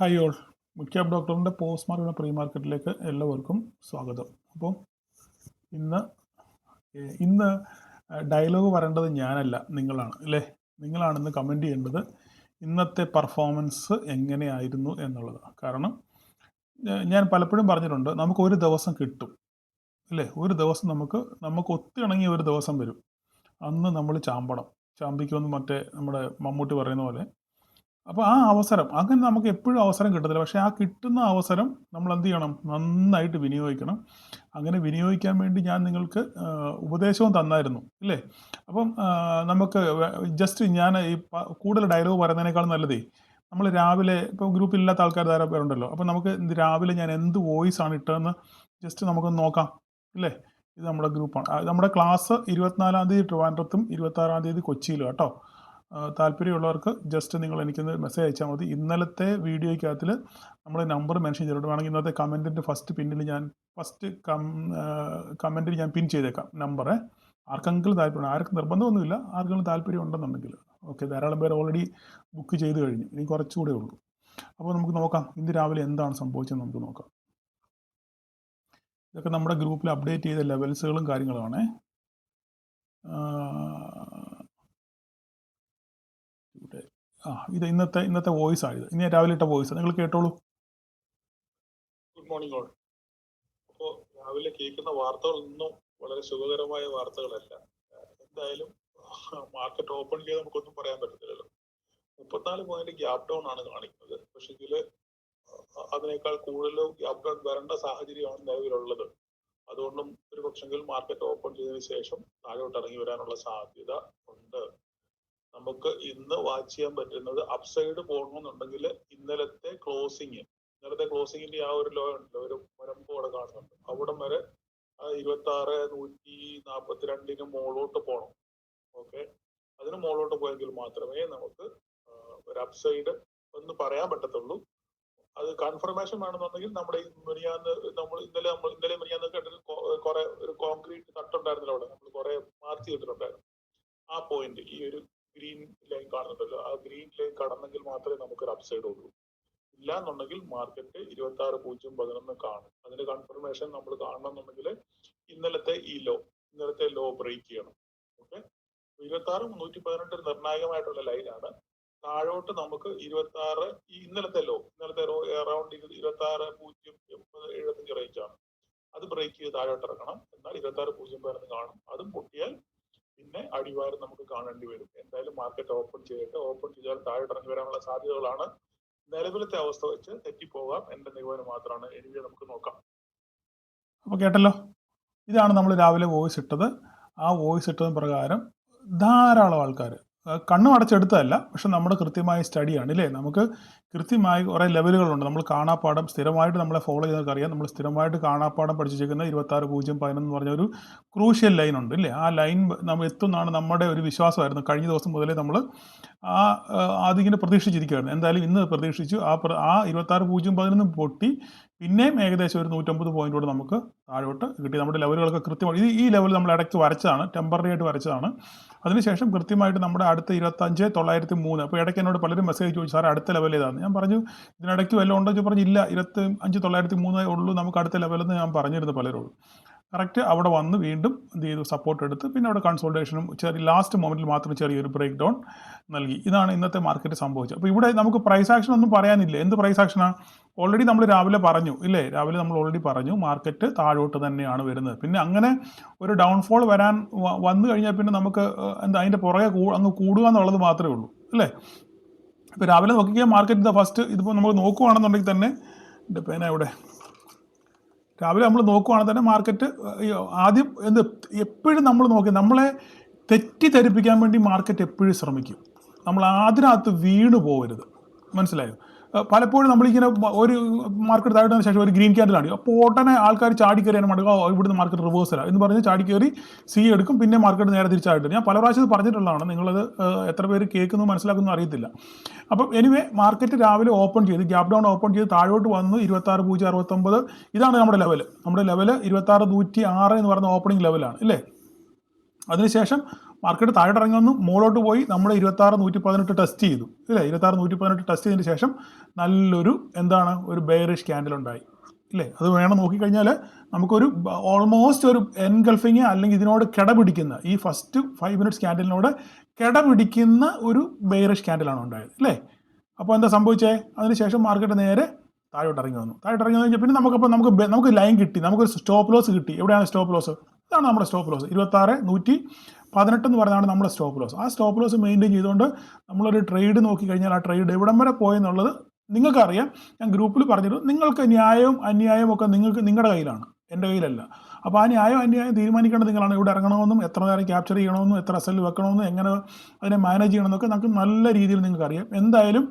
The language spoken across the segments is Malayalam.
ഹായ് ഓൾ, മുഖ്യാബ് ഡോക്ടറിൻ്റെ പോസ്റ്റ് മാർക്കറ്റ് പ്രീ മാർക്കറ്റിലേക്ക് എല്ലാവർക്കും സ്വാഗതം. അപ്പോൾ ഇന്ന് ഡയലോഗ് പറയേണ്ടത് ഞാനല്ല, നിങ്ങളാണ് അല്ലേ. നിങ്ങളാണെന്ന് കമൻറ്റ് ചെയ്യേണ്ടത് ഇന്നത്തെ പെർഫോമൻസ് എങ്ങനെയായിരുന്നു എന്നുള്ളതാണ്. കാരണം ഞാൻ പലപ്പോഴും പറഞ്ഞിട്ടുണ്ട്, നമുക്ക് ഒരു ദിവസം കിട്ടും അല്ലേ. ഒരു ദിവസം നമുക്ക് ഒത്തിണങ്ങിയ ഒരു ദിവസം വരും. അന്ന് നമ്മൾ ചാമ്പിക്കുമെന്ന് മറ്റേ നമ്മുടെ മമ്മൂട്ടി പറയുന്ന പോലെ. അപ്പോൾ ആ അവസരം അങ്ങനെ നമുക്ക് എപ്പോഴും അവസരം കിട്ടത്തില്ല. പക്ഷേ ആ കിട്ടുന്ന അവസരം നമ്മൾ എന്ത് ചെയ്യണം? നന്നായിട്ട് വിനിയോഗിക്കണം. അങ്ങനെ വിനിയോഗിക്കാൻ വേണ്ടി ഞാൻ നിങ്ങൾക്ക് ഉപദേശവും തന്നായിരുന്നു ഇല്ലേ. അപ്പം നമുക്ക് ജസ്റ്റ് ഞാൻ ഈ കൂടുതൽ ഡയലോഗ് പറയുന്നതിനേക്കാൾ നല്ലതേ, നമ്മൾ രാവിലെ ഇപ്പോൾ ഗ്രൂപ്പിലില്ലാത്ത ആൾക്കാർ ധാരാളം പേരുണ്ടല്ലോ. അപ്പോൾ നമുക്ക് രാവിലെ ഞാൻ എന്ത് വോയിസ് ആണ് ഇട്ടതെന്ന് ജസ്റ്റ് നമുക്കൊന്ന് നോക്കാം ഇല്ലേ. ഇത് നമ്മുടെ ഗ്രൂപ്പാണ്. നമ്മുടെ ക്ലാസ് 24-ാം തീയതി ട്രിവാൻഡ്രത്തും 26-ാം തീയതി കൊച്ചിയിലും കേട്ടോ. താല്പര്യമുള്ളവർക്ക് ജസ്റ്റ് നിങ്ങൾ എനിക്കൊന്ന് മെസ്സേജ് അയച്ചാൽ മതി. ഇന്നലത്തെ വീഡിയോയ്ക്കകത്തിൽ നമ്മൾ നമ്പർ മെൻഷൻ ചെയ്തിട്ട് വേണമെങ്കിൽ ഇന്നത്തെ കമൻറ്റിൻ്റെ കമൻറ്റിൽ ഞാൻ പിൻ ചെയ്തേക്കാം നമ്പറ്. ആർക്കെങ്കിലും താല്പര്യം, ആർക്കും നിർബന്ധമൊന്നുമില്ല, ആർക്കെങ്കിലും താല്പര്യം ഉണ്ടെന്നുണ്ടെങ്കിൽ ഓക്കെ. ധാരാളം പേര് ഓൾറെഡി ബുക്ക് ചെയ്ത് കഴിഞ്ഞു, ഇനി കുറച്ചുകൂടെ ഉള്ളൂ. അപ്പോൾ നമുക്ക് നോക്കാം ഇന്ന് രാവിലെ എന്താണ് സംഭവിച്ചതെന്ന് നമുക്ക് നോക്കാം. ഇതൊക്കെ നമ്മുടെ ഗ്രൂപ്പിൽ അപ്ഡേറ്റ് ചെയ്ത ലെവൽസുകളും കാര്യങ്ങളുമാണേ. ഇത് ഇന്നത്തെ വോയിസ് ആണ്. ഇന്ന് രാവിലെ ഇട്ട വോയിസ് നിങ്ങൾ കേട്ടോളൂ. Good morning all. അപ്പോൾ രാവിലെ കേൾക്കുന്ന വാർത്തകളൊന്നും വളരെ സുഖകരമായ വാർത്തകളല്ല. എന്തായാലും മാർക്കറ്റ് ഓപ്പൺ ചെയ്ത് നമുക്കൊന്നും പറയാൻ പറ്റത്തില്ലല്ലോ. 34 പോയിന്റ് ഗ്യാപ് ഡൗൺ ആണ് കാണിക്കുന്നത്. പക്ഷെ ഇതിൽ അതിനേക്കാൾ കൂടുതൽ ഗ്യാപ് ഡൗൺ വരേണ്ട സാഹചര്യമാണ് നിലവിലുള്ളത്. അതുകൊണ്ടും ഒരു പക്ഷെങ്കിൽ മാർക്കറ്റ് ഓപ്പൺ ചെയ്തതിനു ശേഷം താഴോട്ട് ഇറങ്ങി വരാനുള്ള സാധ്യത ഉണ്ട്. നമുക്ക് ഇന്ന് വാച്ച് ചെയ്യാൻ പറ്റുന്നത് അപ്സൈഡ് പോകണമെന്നുണ്ടെങ്കിൽ ഇന്നലത്തെ ക്ലോസിങ്ങിന്റെ ആ ഒരു ലോ ഉണ്ടല്ലോ, ഒരു മുരമ്പ് അവിടെ കാണുന്നുണ്ട്. അവിടം വരെ 26,142 മുകളിലോട്ട് പോകണം. ഓക്കെ, അതിന് മുകളിലോട്ട് പോയെങ്കിൽ മാത്രമേ നമുക്ക് ഒരു അപ്സൈഡ് എന്ന് പറയാൻ പറ്റത്തുള്ളൂ. അത് കൺഫർമേഷൻ വേണമെന്നുണ്ടെങ്കിൽ നമ്മുടെ ഇന്നലെ മിനിയാന്ന് കേട്ടൊരു കുറെ ഒരു കോൺക്രീറ്റ് തട്ടുണ്ടായിരുന്നല്ലോ അവിടെ, നമ്മൾ കുറെ മാർക്ക് ചെയ്തിട്ടുണ്ടായിരുന്നു. ആ പോയിന്റ് ഈ ഒരു ഗ്രീൻ ലൈൻ കാണുന്നുണ്ടല്ലോ, ആ ഗ്രീൻ ലൈൻ കടന്നെങ്കിൽ മാത്രമേ നമുക്കൊരു അപ്സൈഡ് ഉള്ളൂ. ഇല്ല എന്നുണ്ടെങ്കിൽ മാർക്കറ്റ് 26,011 കാണും. അതിന്റെ കൺഫർമേഷൻ നമ്മൾ കാണണമെന്നുണ്ടെങ്കിൽ ഇന്നലത്തെ ലോ ബ്രേക്ക് ചെയ്യണം. ഓക്കെ, 26,118 ഒരു നിർണായകമായിട്ടുള്ള ലൈനാണ്. താഴോട്ട് നമുക്ക് 26 ഇന്നലത്തെ ലോ അറൌണ്ട് 26,075 റേഞ്ചാണ്. അത് ബ്രേക്ക് ചെയ്ത് താഴോട്ട് ഇറക്കണം. എന്നാൽ 26,011 കാണും. അതും പൊട്ടിയാൽ പിന്നെ അടിവാരം നമുക്ക് കാണേണ്ടി വരും. എന്തായാലും മാർക്കറ്റ് ഓപ്പൺ ചെയ്താൽ താഴോട്ട് ഇറങ്ങി വരാനുള്ള സാധ്യതകളാണ്. നിലവിലത്തെ അവസ്ഥ വെച്ച് തെറ്റിപ്പോകാം, എന്റെ നിഗമനം മാത്രമാണ്. എനിക്ക് നമുക്ക് നോക്കാം. അപ്പോൾ കേട്ടല്ലോ, ഇതാണ് നമ്മൾ രാവിലെ വോയിസ് ഇട്ടത്. ആ വോയിസ് ഇട്ടതിന് പ്രകാരം ധാരാളം ആൾക്കാർ കണ്ണും അടച്ചെടുത്തതല്ല, പക്ഷെ നമ്മുടെ കൃത്യമായ സ്റ്റഡിയാണ് ഇല്ലേ. നമുക്ക് കൃത്യമായി കുറേ ലെവലുകളുണ്ട്. നമ്മൾ കാണാപ്പാടം സ്ഥിരമായിട്ട് നമ്മളെ ഫോളോ ചെയ്തവർക്ക് അറിയാം. നമ്മൾ സ്ഥിരമായിട്ട് കാണാപ്പാടം പഠിച്ചിരിക്കുന്ന 26,011 എന്ന് പറഞ്ഞ ഒരു ക്രൂഷ്യൽ ലൈൻ ഉണ്ട് ഇല്ലേ. ആ ലൈൻ നമ്മൾ എത്തുന്നതാണ് നമ്മുടെ ഒരു വിശ്വാസമായിരുന്നു. കഴിഞ്ഞ ദിവസം മുതലേ നമ്മൾ അതിങ്ങനെ പ്രതീക്ഷിച്ചിരിക്കുകയായിരുന്നു. എന്തായാലും ഇന്ന് പ്രതീക്ഷിച്ചു. ആ 26,011 പൊട്ടി പിന്നെയും ഏകദേശം ഒരു 150 പോയിന്റോട് നമുക്ക് താഴോട്ട് കിട്ടി. നമ്മുടെ ലെവലുകളൊക്കെ കൃത്യമായി ഈ ലെവൽ നമ്മൾ ഇടയ്ക്ക് വരച്ചതാണ്, ടെമ്പററി ആയിട്ട് വരച്ചതാണ്. അതിനുശേഷം കൃത്യമായിട്ട് നമ്മുടെ അടുത്ത 25,903. അപ്പോൾ ഇടയ്ക്ക് എന്നോട് പലരും മെസ്സേജ് ചോദിച്ചു, സാർ അടുത്ത ലെവൽ ഏതാണ്? ഞാൻ പറഞ്ഞു ഇതിനിടയ്ക്ക് വല്ലതും ഉണ്ടോ എന്ന് പറഞ്ഞു. ഇല്ല, 25,903 ഉള്ളൂ നമുക്ക് അടുത്ത ലെവലെന്ന് ഞാൻ പറഞ്ഞിരുന്നു പലരോടും. കറക്റ്റ് അവിടെ വന്ന് വീണ്ടും എന്ത് ചെയ്തു, സപ്പോർട്ട് എടുത്ത് പിന്നെ അവിടെ കൺസോൾട്ടേഷനും ലാസ്റ്റ് മൊമെൻറ്റിൽ മാത്രം ചെറിയൊരു ബ്രേക്ക് ഡൗൺ നൽകി. ഇതാണ് ഇന്നത്തെ മാർക്കറ്റ് സംഭവിച്ചത്. അപ്പോൾ ഇവിടെ നമുക്ക് പ്രൈസ് ആക്ഷൻ ഒന്നും പറയാനില്ല. എന്ത് പ്രൈസ് ആക്ഷനാണ്? ഓൾറെഡി നമ്മൾ രാവിലെ പറഞ്ഞു ഇല്ലേ. രാവിലെ നമ്മൾ ഓൾറെഡി പറഞ്ഞു മാർക്കറ്റ് താഴോട്ട് തന്നെയാണ് വരുന്നത്. പിന്നെ അങ്ങനെ ഒരു ഡൗൺഫോൾ വന്നു കഴിഞ്ഞാൽ പിന്നെ നമുക്ക് അതിൻ്റെ പുറകെ അങ്ങ് കൂടുക എന്നുള്ളത് മാത്രമേ ഉള്ളൂ അല്ലേ. ഇപ്പോൾ രാവിലെ നോക്കിയാൽ മാർക്കറ്റ് ഫസ്റ്റ് ഇതിപ്പോൾ നമ്മൾ നോക്കുകയാണെന്നുണ്ടെങ്കിൽ തന്നെ എൻ്റെ പേന ഇവിടെ രാവിലെ നമ്മൾ നോക്കുകയാണെങ്കിൽ തന്നെ മാർക്കറ്റ് ആദ്യം എപ്പോഴും നമ്മൾ നമ്മളെ തെറ്റിദ്ധരിപ്പിക്കാൻ വേണ്ടി മാർക്കറ്റ് എപ്പോഴും ശ്രമിക്കും. നമ്മൾ അതിനകത്ത് വീണ് പോകരുത്, മനസ്സിലായോ? പലപ്പോഴും നമ്മളിങ്ങനെ ഒരു മാർക്കറ്റ് താഴോട്ടതിന് ശേഷം ഒരു ഗ്രീൻ ക്യാൻഡിൽ ആണ്, അപ്പോൾ ഉടനെ ആൾക്കാർ ചാടിക്കയറിയാണ് മടങ്ങുക, ഇവിടുന്ന് മാർക്കറ്റ് റിവേഴ്സലാണ് എന്ന് പറഞ്ഞ് ചാടിക്കയറി സി എടുക്കും, പിന്നെ മാർക്കറ്റ് നേരെ തിരിച്ചായിട്ട്. ഞാൻ പല പ്രാവശ്യം പറഞ്ഞിട്ടുള്ളതാണ്, നിങ്ങളത് എത്ര പേര് കേൾക്കുന്നു മനസ്സിലാക്കുന്നു അറിയത്തില്ല. അപ്പം എനിവേ മാർക്കറ്റ് രാവിലെ ഓപ്പൺ ചെയ്ത് ഗ്യാപ് ഡൗൺ ഓപ്പൺ ചെയ്ത് താഴോട്ട് വന്നു 26,069. ഇതാണ് നമ്മുടെ ലെവൽ. നമ്മുടെ ലെവൽ 26,106 എന്ന് പറയുന്ന ഓപ്പണിംഗ് ലെവലാണ് അല്ലേ. അതിനുശേഷം മാർക്കറ്റ് താഴോട്ട് ഇറങ്ങി വന്നു, മുകളിലോട്ട് പോയി, നമ്മൾ 26,118 ടെസ്റ്റ് ചെയ്തു ഇല്ലേ? 26,118 ടെസ്റ്റ് ചെയ്തതിന് ശേഷം നല്ലൊരു എന്താണ് ഒരു ബെയറിഷ് ക്യാൻഡിൽ ഉണ്ടായി ഇല്ലേ? അത് വേണം നോക്കിക്കഴിഞ്ഞാൽ നമുക്കൊരു ഓൾമോസ്റ്റ് ഒരു എൻഗൾഫിങ് അല്ലെങ്കിൽ ഇതിനോട് കിടപിടിക്കുന്ന ഈ ഫസ്റ്റ് 5 മിനിറ്റ്സ് ക്യാൻഡിലിനോട് കിടപിടിക്കുന്ന ഒരു ബെയറിഷ് ക്യാൻഡിലാണ് ഉണ്ടായത് അല്ലേ? അപ്പോൾ എന്താ സംഭവിച്ചേ? അതിനുശേഷം മാർക്കറ്റ് നേരെ താഴോട്ട് ഇറങ്ങി വന്നു. താഴോട്ട് ഇറങ്ങി കഴിഞ്ഞാൽ പിന്നെ നമുക്ക് ലൈൻ കിട്ടി, നമുക്കൊരു സ്റ്റോപ്പ് ലോസ് കിട്ടി. എവിടെയാണ് സ്റ്റോപ്പ് ലോസ്? ഇതാണ് നമ്മുടെ സ്റ്റോപ്പ് ലോസ്. 26,118 എന്ന് പറയുന്നതാണ് നമ്മുടെ സ്റ്റോപ്പ് ലോസ്. ആ സ്റ്റോപ്പ് ലോസ് മെയിൻറ്റെയിൻ ചെയ്തുകൊണ്ട് നമ്മളൊരു ട്രേഡ് നോക്കിക്കഴിഞ്ഞാൽ ആ ട്രേഡ് എവിടം വരെ പോയെന്നുള്ളത് നിങ്ങൾക്കറിയാം. ഞാൻ ഗ്രൂപ്പിൽ പറഞ്ഞിരുന്നു, നിങ്ങൾക്ക് ന്യായവും അന്യായവും ഒക്കെ നിങ്ങളുടെ കയ്യിലാണ്, എൻ്റെ കയ്യിലല്ല. അപ്പോൾ ആ ന്യായം അന്യായം തീരുമാനിക്കേണ്ടത് നിങ്ങളാണ്. ഇവിടെ ഇറങ്ങണമെന്നും എത്ര നേരം ക്യാപ്ചർ ചെയ്യണമെന്നും എത്ര എസ് എൽ വെക്കണമെന്നും എങ്ങനെ അതിനെ മാനേജ് ചെയ്യണമെന്നൊക്കെ നമുക്ക് നല്ല രീതിയിൽ നിങ്ങൾക്ക് അറിയാം. എന്തായാലും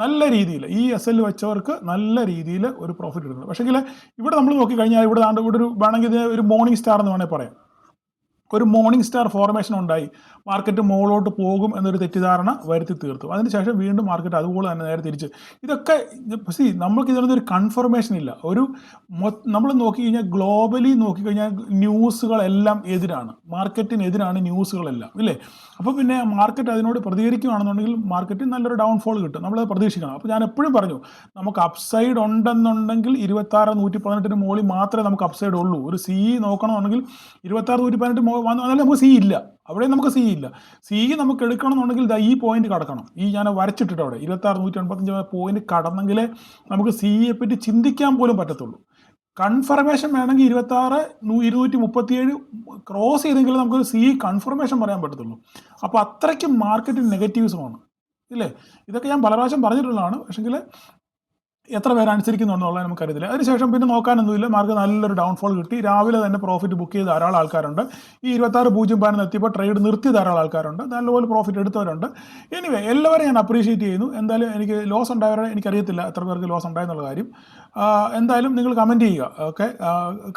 നല്ല രീതിയിൽ ഈ എസ് എൽ വെച്ചവർക്ക് നല്ല രീതിയിൽ ഒരു പ്രോഫിറ്റ് എടുക്കണം. പക്ഷേങ്കിൽ ഇവിടെ നമ്മൾ നോക്കിക്കഴിഞ്ഞാൽ ഇവിടെ ഒരു വേണമെങ്കിൽ ഇത് ഒരു മോർണിംഗ് സ്റ്റാർ എന്ന് വേണമെങ്കിൽ പറയാം. ഒരു മോർണിംഗ് സ്റ്റാർ ഫോർമേഷൻ ഉണ്ടായി, മാർക്കറ്റ് മുകളിലോട്ട് പോകും എന്നൊരു തെറ്റിദ്ധാരണ വരുത്തി തീർത്തു. അതിനുശേഷം വീണ്ടും മാർക്കറ്റ് അതുപോലെ തന്നെ നേരെ തിരിച്ച്. ഇതൊക്കെ നമ്മൾക്ക് ഇതിനൊന്നും ഒരു കൺഫർമേഷൻ ഇല്ല. നമ്മൾ നോക്കിക്കഴിഞ്ഞാൽ ഗ്ലോബലി നോക്കിക്കഴിഞ്ഞാൽ ന്യൂസുകളെല്ലാം എതിരാണ്, മാർക്കറ്റിനെതിരാണ് ന്യൂസുകളെല്ലാം ഇല്ലേ? അപ്പോൾ പിന്നെ മാർക്കറ്റ് അതിനോട് പ്രതികരിക്കുകയാണെന്നുണ്ടെങ്കിൽ മാർക്കറ്റിന് നല്ലൊരു ഡൗൺഫോൾ കിട്ടും, നമ്മളത് പ്രതീക്ഷിക്കണം. അപ്പോൾ ഞാൻ എപ്പോഴും പറഞ്ഞു, നമുക്ക് അപ്സൈഡ് ഉണ്ടെന്നുണ്ടെങ്കിൽ 26,118 മുകളിൽ മാത്രമേ നമുക്ക് അപ്സൈഡ് ഉള്ളൂ. ഒരു സി നോക്കണമെന്നുണ്ടെങ്കിൽ 26,118 വന്നാലും നമുക്ക് സി ഇല്ല, അവിടെ നമുക്ക് സി ഇല്ല. സി നമുക്ക് എടുക്കണമെന്നുണ്ടെങ്കിൽ ഈ പോയിന്റ് കടക്കണം. ഈ ഞാൻ വരച്ചിട്ടിട്ട് അവിടെ 26,185 പോയിന്റ് കടന്നെങ്കിലേ നമുക്ക് സിയെ പറ്റി ചിന്തിക്കാൻ പോലും പറ്റത്തുള്ളൂ. കൺഫർമേഷൻ വേണമെങ്കിൽ 26,237 ക്രോസ് ചെയ്തെങ്കിൽ നമുക്കൊരു സി കൺഫർമേഷൻ പറയാൻ പറ്റത്തുള്ളൂ. അപ്പോൾ അത്രയ്ക്കും മാർക്കറ്റ് നെഗറ്റീവ്സുമാണ് ഇല്ലേ? ഇതൊക്കെ ഞാൻ പല പ്രാവശ്യം പറഞ്ഞിട്ടുള്ളതാണ്. പക്ഷേങ്കിൽ എത്ര പേര് അനുസരിക്കുന്നുണ്ടെന്നുള്ളത് നമുക്കറിയത്തില്ല. അതിനുശേഷം പിന്നെ നോക്കാനൊന്നുമില്ല, മാർക്കറ്റ് നല്ലൊരു ഡൗൺഫോൾ കിട്ടി. രാവിലെ തന്നെ പ്രോഫിറ്റ് ബുക്ക് ചെയ്ത് ധാരാളം ആൾക്കാരുണ്ട്. ഈ 26,015 എത്തിയപ്പോൾ ട്രേഡ് നിർത്തി ധാരാളം ആൾക്കാരുണ്ട്, നല്ലപോലെ പ്രോഫിറ്റ് എടുത്തവരുണ്ട്. എനിവേ എല്ലാവരെയും ഞാൻ അപ്രീഷിയേറ്റ് ചെയ്യുന്നു. എന്തായാലും എനിക്ക് ലോസ് ഉണ്ടായവരെ എനിക്കറിയത്തില്ല എത്ര പേർക്ക് ലോസ് ഉണ്ടായെന്നുള്ള കാര്യം. എന്തായാലും നിങ്ങൾ കമൻറ്റ് ചെയ്യുക, ഓക്കെ?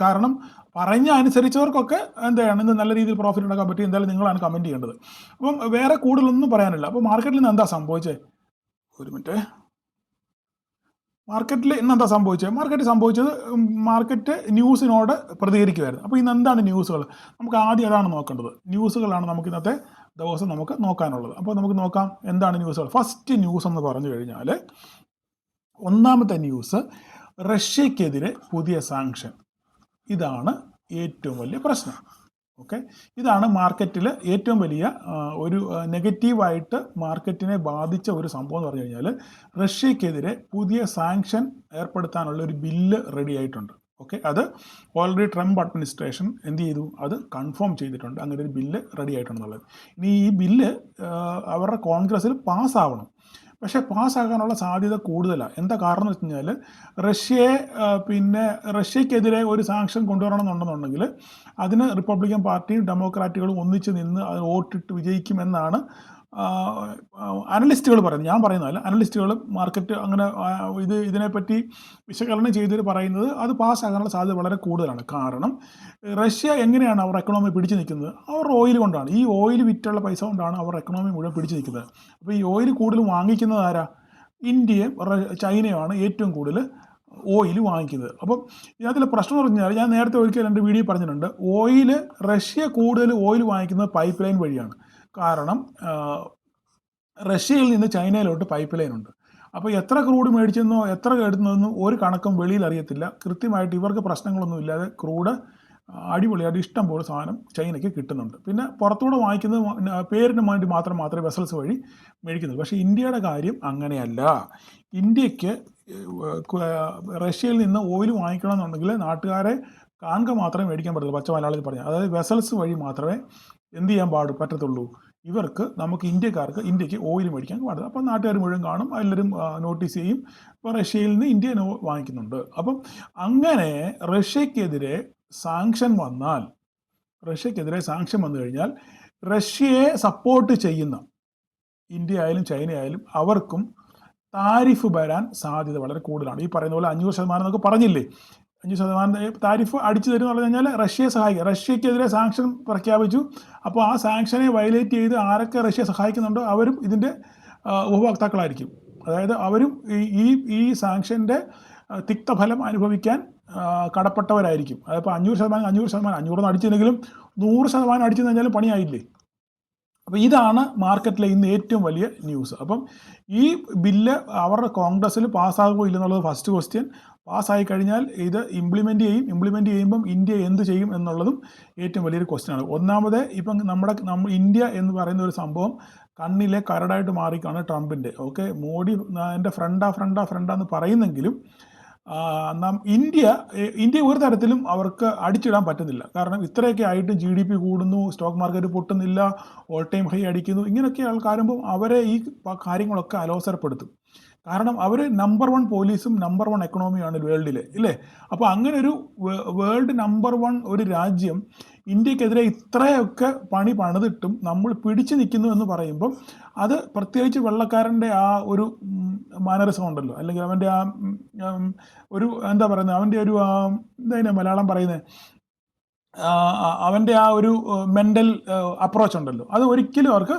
കാരണം പറഞ്ഞ അനുസരിച്ചവർക്കൊക്കെ എന്താണ് ഇന്ന് നല്ല രീതിയിൽ പ്രോഫിറ്റ് ഉണ്ടാക്കാൻ പറ്റി. എന്തായാലും നിങ്ങളാണ് കമൻറ്റ് ചെയ്യേണ്ടത്. അപ്പം വേറെ കൂടുതലൊന്നും പറയാനില്ല. അപ്പോൾ മാർക്കറ്റിൽ നിന്ന് എന്താ സംഭവിച്ചത്? ഒരു മിനിറ്റ്. മാർക്കറ്റിൽ ഇന്ന് എന്താ സംഭവിച്ചത്? മാർക്കറ്റ് ന്യൂസിനോട് പ്രതികരിക്കുമായിരുന്നു. അപ്പോൾ ഇന്ന് എന്താണ് ന്യൂസുകൾ? നമുക്ക് ആദ്യം അതാണ് നോക്കേണ്ടത്. ന്യൂസുകളാണ് നമുക്ക് ഇന്നത്തെ ദിവസം നമുക്ക് നോക്കാനുള്ളത്. അപ്പോൾ നമുക്ക് നോക്കാം എന്താണ് ന്യൂസുകൾ. ഫസ്റ്റ് ന്യൂസ് എന്ന് പറഞ്ഞു കഴിഞ്ഞാൽ, ഒന്നാമത്തെ ന്യൂസ്, റഷ്യക്കെതിരെ പുതിയ സാങ്ഷൻ. ഇതാണ് ഏറ്റവും വലിയ പ്രശ്നം. ഓക്കെ, ഇതാണ് മാർക്കറ്റിൽ ഏറ്റവും വലിയ ഒരു നെഗറ്റീവായിട്ട് മാർക്കറ്റിനെ ബാധിച്ച ഒരു സംഭവം എന്ന് പറഞ്ഞു കഴിഞ്ഞാൽ, റഷ്യക്കെതിരെ പുതിയ സാങ്ഷൻ ഏർപ്പെടുത്താനുള്ള ഒരു ബില്ല് റെഡി ആയിട്ടുണ്ട്. ഓക്കെ, അത് ഓൾറെഡി ട്രംപ് അഡ്മിനിസ്ട്രേഷൻ എന്ത് ചെയ്തു? അത് കൺഫേം ചെയ്തിട്ടുണ്ട്, അങ്ങനെ ഒരു ബില്ല് റെഡി ആയിട്ടുണ്ടെന്നുള്ളത്. ഇനി ഈ ബില്ല് അവരുടെ കോൺഗ്രസ്സിൽ പാസ്സാവണം. പക്ഷേ പാസ്സാകാനുള്ള സാധ്യത കൂടുതലാണ്. എന്താ കാരണം എന്ന് വെച്ച് കഴിഞ്ഞാൽ, റഷ്യക്കെതിരെ ഒരു സാങ്ഷൻ കൊണ്ടുവരണമെന്നുണ്ടെന്നുണ്ടെങ്കിൽ അതിന് റിപ്പബ്ലിക്കൻ പാർട്ടിയും ഡെമോക്രാറ്റുകളും ഒന്നിച്ച് നിന്ന് അത് വോട്ടിട്ട് വിജയിക്കുമെന്നാണ് അനലിസ്റ്റുകൾ പറയുന്നത്. ഞാൻ പറയുന്നതല്ല, അനലിസ്റ്റുകൾ മാർക്കറ്റ് അങ്ങനെ ഇതിനെപ്പറ്റി വിശകലനം ചെയ്തിട്ട് പറയുന്നത് അത് പാസ്സാകാനുള്ള സാധ്യത വളരെ കൂടുതലാണ്. കാരണം റഷ്യ എങ്ങനെയാണ് അവർ എക്കണോമി പിടിച്ചു നിൽക്കുന്നത്? അവർ ഓയിൽ കൊണ്ടാണ്. ഈ ഓയിൽ വിറ്റുള്ള പൈസ കൊണ്ടാണ് അവർ എക്കണോമി മുഴുവൻ പിടിച്ചു നിൽക്കുന്നത്. അപ്പോൾ ഈ ഓയിൽ കൂടുതൽ വാങ്ങിക്കുന്നത് ആരാ? ഇന്ത്യയും ചൈനയുമാണ് ഏറ്റവും കൂടുതൽ ഓയിൽ വാങ്ങിക്കുന്നത്. അപ്പം ഇതിനകത്തുള്ള പ്രശ്നം എന്ന് പറഞ്ഞാൽ, ഞാൻ നേരത്തെ ഒരിക്കൽ 2 വീഡിയോ പറഞ്ഞിട്ടുണ്ട്, റഷ്യ കൂടുതൽ ഓയിൽ വാങ്ങിക്കുന്നത് പൈപ്പ് ലൈൻ വഴിയാണ്. കാരണം റഷ്യയിൽ നിന്ന് ചൈനയിലോട്ട് പൈപ്പ് ലൈൻ ഉണ്ട്. അപ്പോൾ എത്ര ക്രൂഡ് മേടിച്ചെന്നോ എത്ര എടുക്കുന്നതെന്നോ ഒരു കണക്കും വെളിയിൽ അറിയത്തില്ല. കൃത്യമായിട്ട് ഇവർക്ക് പ്രശ്നങ്ങളൊന്നും ഇല്ലാതെ ക്രൂഡ് അടിപൊളിയായിട്ട് ഇഷ്ടം പോലെ സാധനം ചൈനയ്ക്ക് കിട്ടുന്നുണ്ട്. പിന്നെ പുറത്തുകൂടെ വാങ്ങിക്കുന്നത് പേരിന് വേണ്ടി മാത്രമേ വെസൽസ് വഴി മേടിക്കുന്നത്. പക്ഷേ ഇന്ത്യയുടെ കാര്യം അങ്ങനെയല്ല. ഇന്ത്യക്ക് റഷ്യയിൽ നിന്ന് ഓയിൽ വാങ്ങിക്കണമെന്നുണ്ടെങ്കിൽ നാട്ടുകാരെ കാണുക മാത്രമേ മേടിക്കാൻ പറ്റുള്ളൂ, പച്ച മലയാളത്തിൽ പറഞ്ഞാൽ. അതായത് വെസൽസ് വഴി മാത്രമേ എന്ത് ചെയ്യാൻ പറ്റത്തുള്ളൂ. ഇന്ത്യക്ക് ഓയിൽ മേടിക്കാൻ പാടില്ല. അപ്പം നാട്ടുകാർ മുഴുവൻ കാണും, എല്ലാവരും നോട്ടീസ് ചെയ്യും. ഇപ്പോൾ റഷ്യയിൽ നിന്ന് ഇന്ത്യ വാങ്ങിക്കുന്നുണ്ട്. അപ്പം അങ്ങനെ റഷ്യക്കെതിരെ സാങ്ഷൻ വന്നു കഴിഞ്ഞാൽ റഷ്യയെ സപ്പോർട്ട് ചെയ്യുന്ന ഇന്ത്യ ആയാലും ചൈന ആയാലും അവർക്കും താരിഫ് വരാൻ സാധ്യത വളരെ കൂടുതലാണ്. ഈ പറയുന്ന പോലെ 5% എന്നൊക്കെ പറഞ്ഞില്ലേ, 5% താരിഫ് അടിച്ചു തരും എന്ന് പറഞ്ഞു കഴിഞ്ഞാൽ റഷ്യയെ സഹായിക്കുക. റഷ്യക്കെതിരെ സാങ്ഷൻ പ്രഖ്യാപിച്ചു. അപ്പോൾ ആ സാങ്ഷനെ വയലേറ്റ് ചെയ്ത് ആരൊക്കെ റഷ്യയെ സഹായിക്കുന്നുണ്ടോ അവരും ഇതിൻ്റെ ഉപഭോക്താക്കളായിരിക്കും. അതായത് അവരും ഈ സാങ്ഷൻ്റെ തിക്തഫലം അനുഭവിക്കാൻ കടപ്പെട്ടവരായിരിക്കും. അതിപ്പോൾ 500% 500 അടിച്ചില്ലെങ്കിലും 100% അടിച്ചു കഴിഞ്ഞാലും പണിയായില്ലേ? അപ്പോൾ ഇതാണ് മാർക്കറ്റിലെ ഇന്ന് ഏറ്റവും വലിയ ന്യൂസ്. അപ്പം ഈ ബില്ല് അവരുടെ കോൺഗ്രസ്സിൽ പാസ്സാകുമോ ഇല്ലെന്നുള്ളത് ഫസ്റ്റ് ക്വസ്റ്റ്യൻ. പാസ്സായി കഴിഞ്ഞാൽ ഇത് ഇംപ്ലിമെൻ്റ് ചെയ്യുമ്പം ഇന്ത്യ എന്ത് ചെയ്യും എന്നുള്ളതും ഏറ്റവും വലിയൊരു ക്വസ്റ്റ്യനാണ്. ഒന്നാമത് ഇപ്പം ഇന്ത്യ എന്ന് പറയുന്ന ഒരു സംഭവം കണ്ണിലെ കരടായിട്ട് മാറിക്കാണ് ട്രംപിൻ്റെ. ഓക്കെ, മോഡി എൻ്റെ ഫ്രണ്ടാന്ന് പറയുന്നെങ്കിലും ഇന്ത്യ ഒരു തരത്തിലും അവർക്ക് അടിച്ചിടാൻ പറ്റുന്നില്ല. കാരണം ഇത്രയൊക്കെ ആയിട്ട് GDP കൂടുന്നു, സ്റ്റോക്ക് മാർക്കറ്റ് പൊട്ടുന്നില്ല, ഓൾ ടൈം ഹൈ അടിക്കുന്നു, ഇങ്ങനെയൊക്കെ ആൾക്കാരുമ്പോൾ അവരെ ഈ കാര്യങ്ങളൊക്കെ അലോസരപ്പെടുത്തും. കാരണം അവർ നമ്പർ 1 പോലീസും നമ്പർ 1 എക്കണോമിയാണ് വേൾഡിലെ, ഇല്ലേ? അപ്പോൾ അങ്ങനെ ഒരു വേൾഡ് നമ്പർ 1 ഒരു രാജ്യം ഇന്ത്യക്കെതിരെ ഇത്രയൊക്കെ പണിതിട്ടും നമ്മൾ പിടിച്ചു നിൽക്കുന്നു എന്ന് പറയുമ്പം അത് പ്രത്യേകിച്ച് വെള്ളക്കാരൻ്റെ ആ ഒരു മാനറിസം ഉണ്ടല്ലോ, അല്ലെങ്കിൽ അവൻ്റെ ആ ഒരു എന്താ പറയുന്നത്, അവൻ്റെ ഒരു എന്താ മലയാളം പറയുന്നത്, അവൻ്റെ ആ ഒരു മെൻ്റൽ അപ്രോച്ച് ഉണ്ടല്ലോ, അത് ഒരിക്കലും അവർക്ക്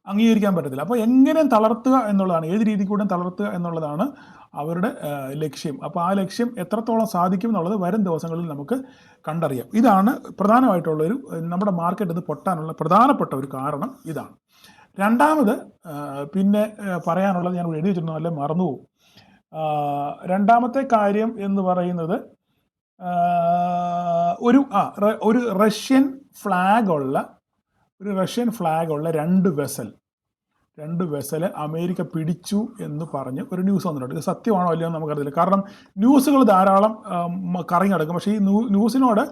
അംഗീകരിക്കാൻ പറ്റത്തില്ല. അപ്പോൾ എങ്ങനെ തളർത്തുക എന്നുള്ളതാണ്, ഏത് രീതിയിൽ കൂടെ തളർത്തുക എന്നുള്ളതാണ് അവരുടെ ലക്ഷ്യം. അപ്പോൾ ആ ലക്ഷ്യം എത്രത്തോളം സാധിക്കും എന്നുള്ളത് വരും ദിവസങ്ങളിൽ നമുക്ക് കണ്ടറിയാം. ഇതാണ് പ്രധാനമായിട്ടുള്ളൊരു നമ്മുടെ മാർക്കറ്റ് ഇത് പൊട്ടാനുള്ള പ്രധാനപ്പെട്ട ഒരു കാരണം ഇതാണ്. രണ്ടാമത് പിന്നെ പറയാനുള്ളത് ഞാൻ എഴുതി വെച്ചിരുന്നു, അല്ലെ മറന്നുപോകും. രണ്ടാമത്തെ കാര്യം എന്ന് പറയുന്നത് ഒരു റഷ്യൻ ഫ്ലാഗ് ഉള്ള രണ്ട് വെസൽ അമേരിക്ക പിടിച്ചു എന്ന് പറഞ്ഞ് ഒരു ന്യൂസ് വന്നിട്ടുണ്ട്. ഇത് സത്യമാണോ അല്ലയോ എന്ന് നമുക്കറിയില്ല. കാരണം ന്യൂസുകൾ ധാരാളം കറങ്ങി നടക്കും. പക്ഷേ ഈ ന്യൂസിനോട്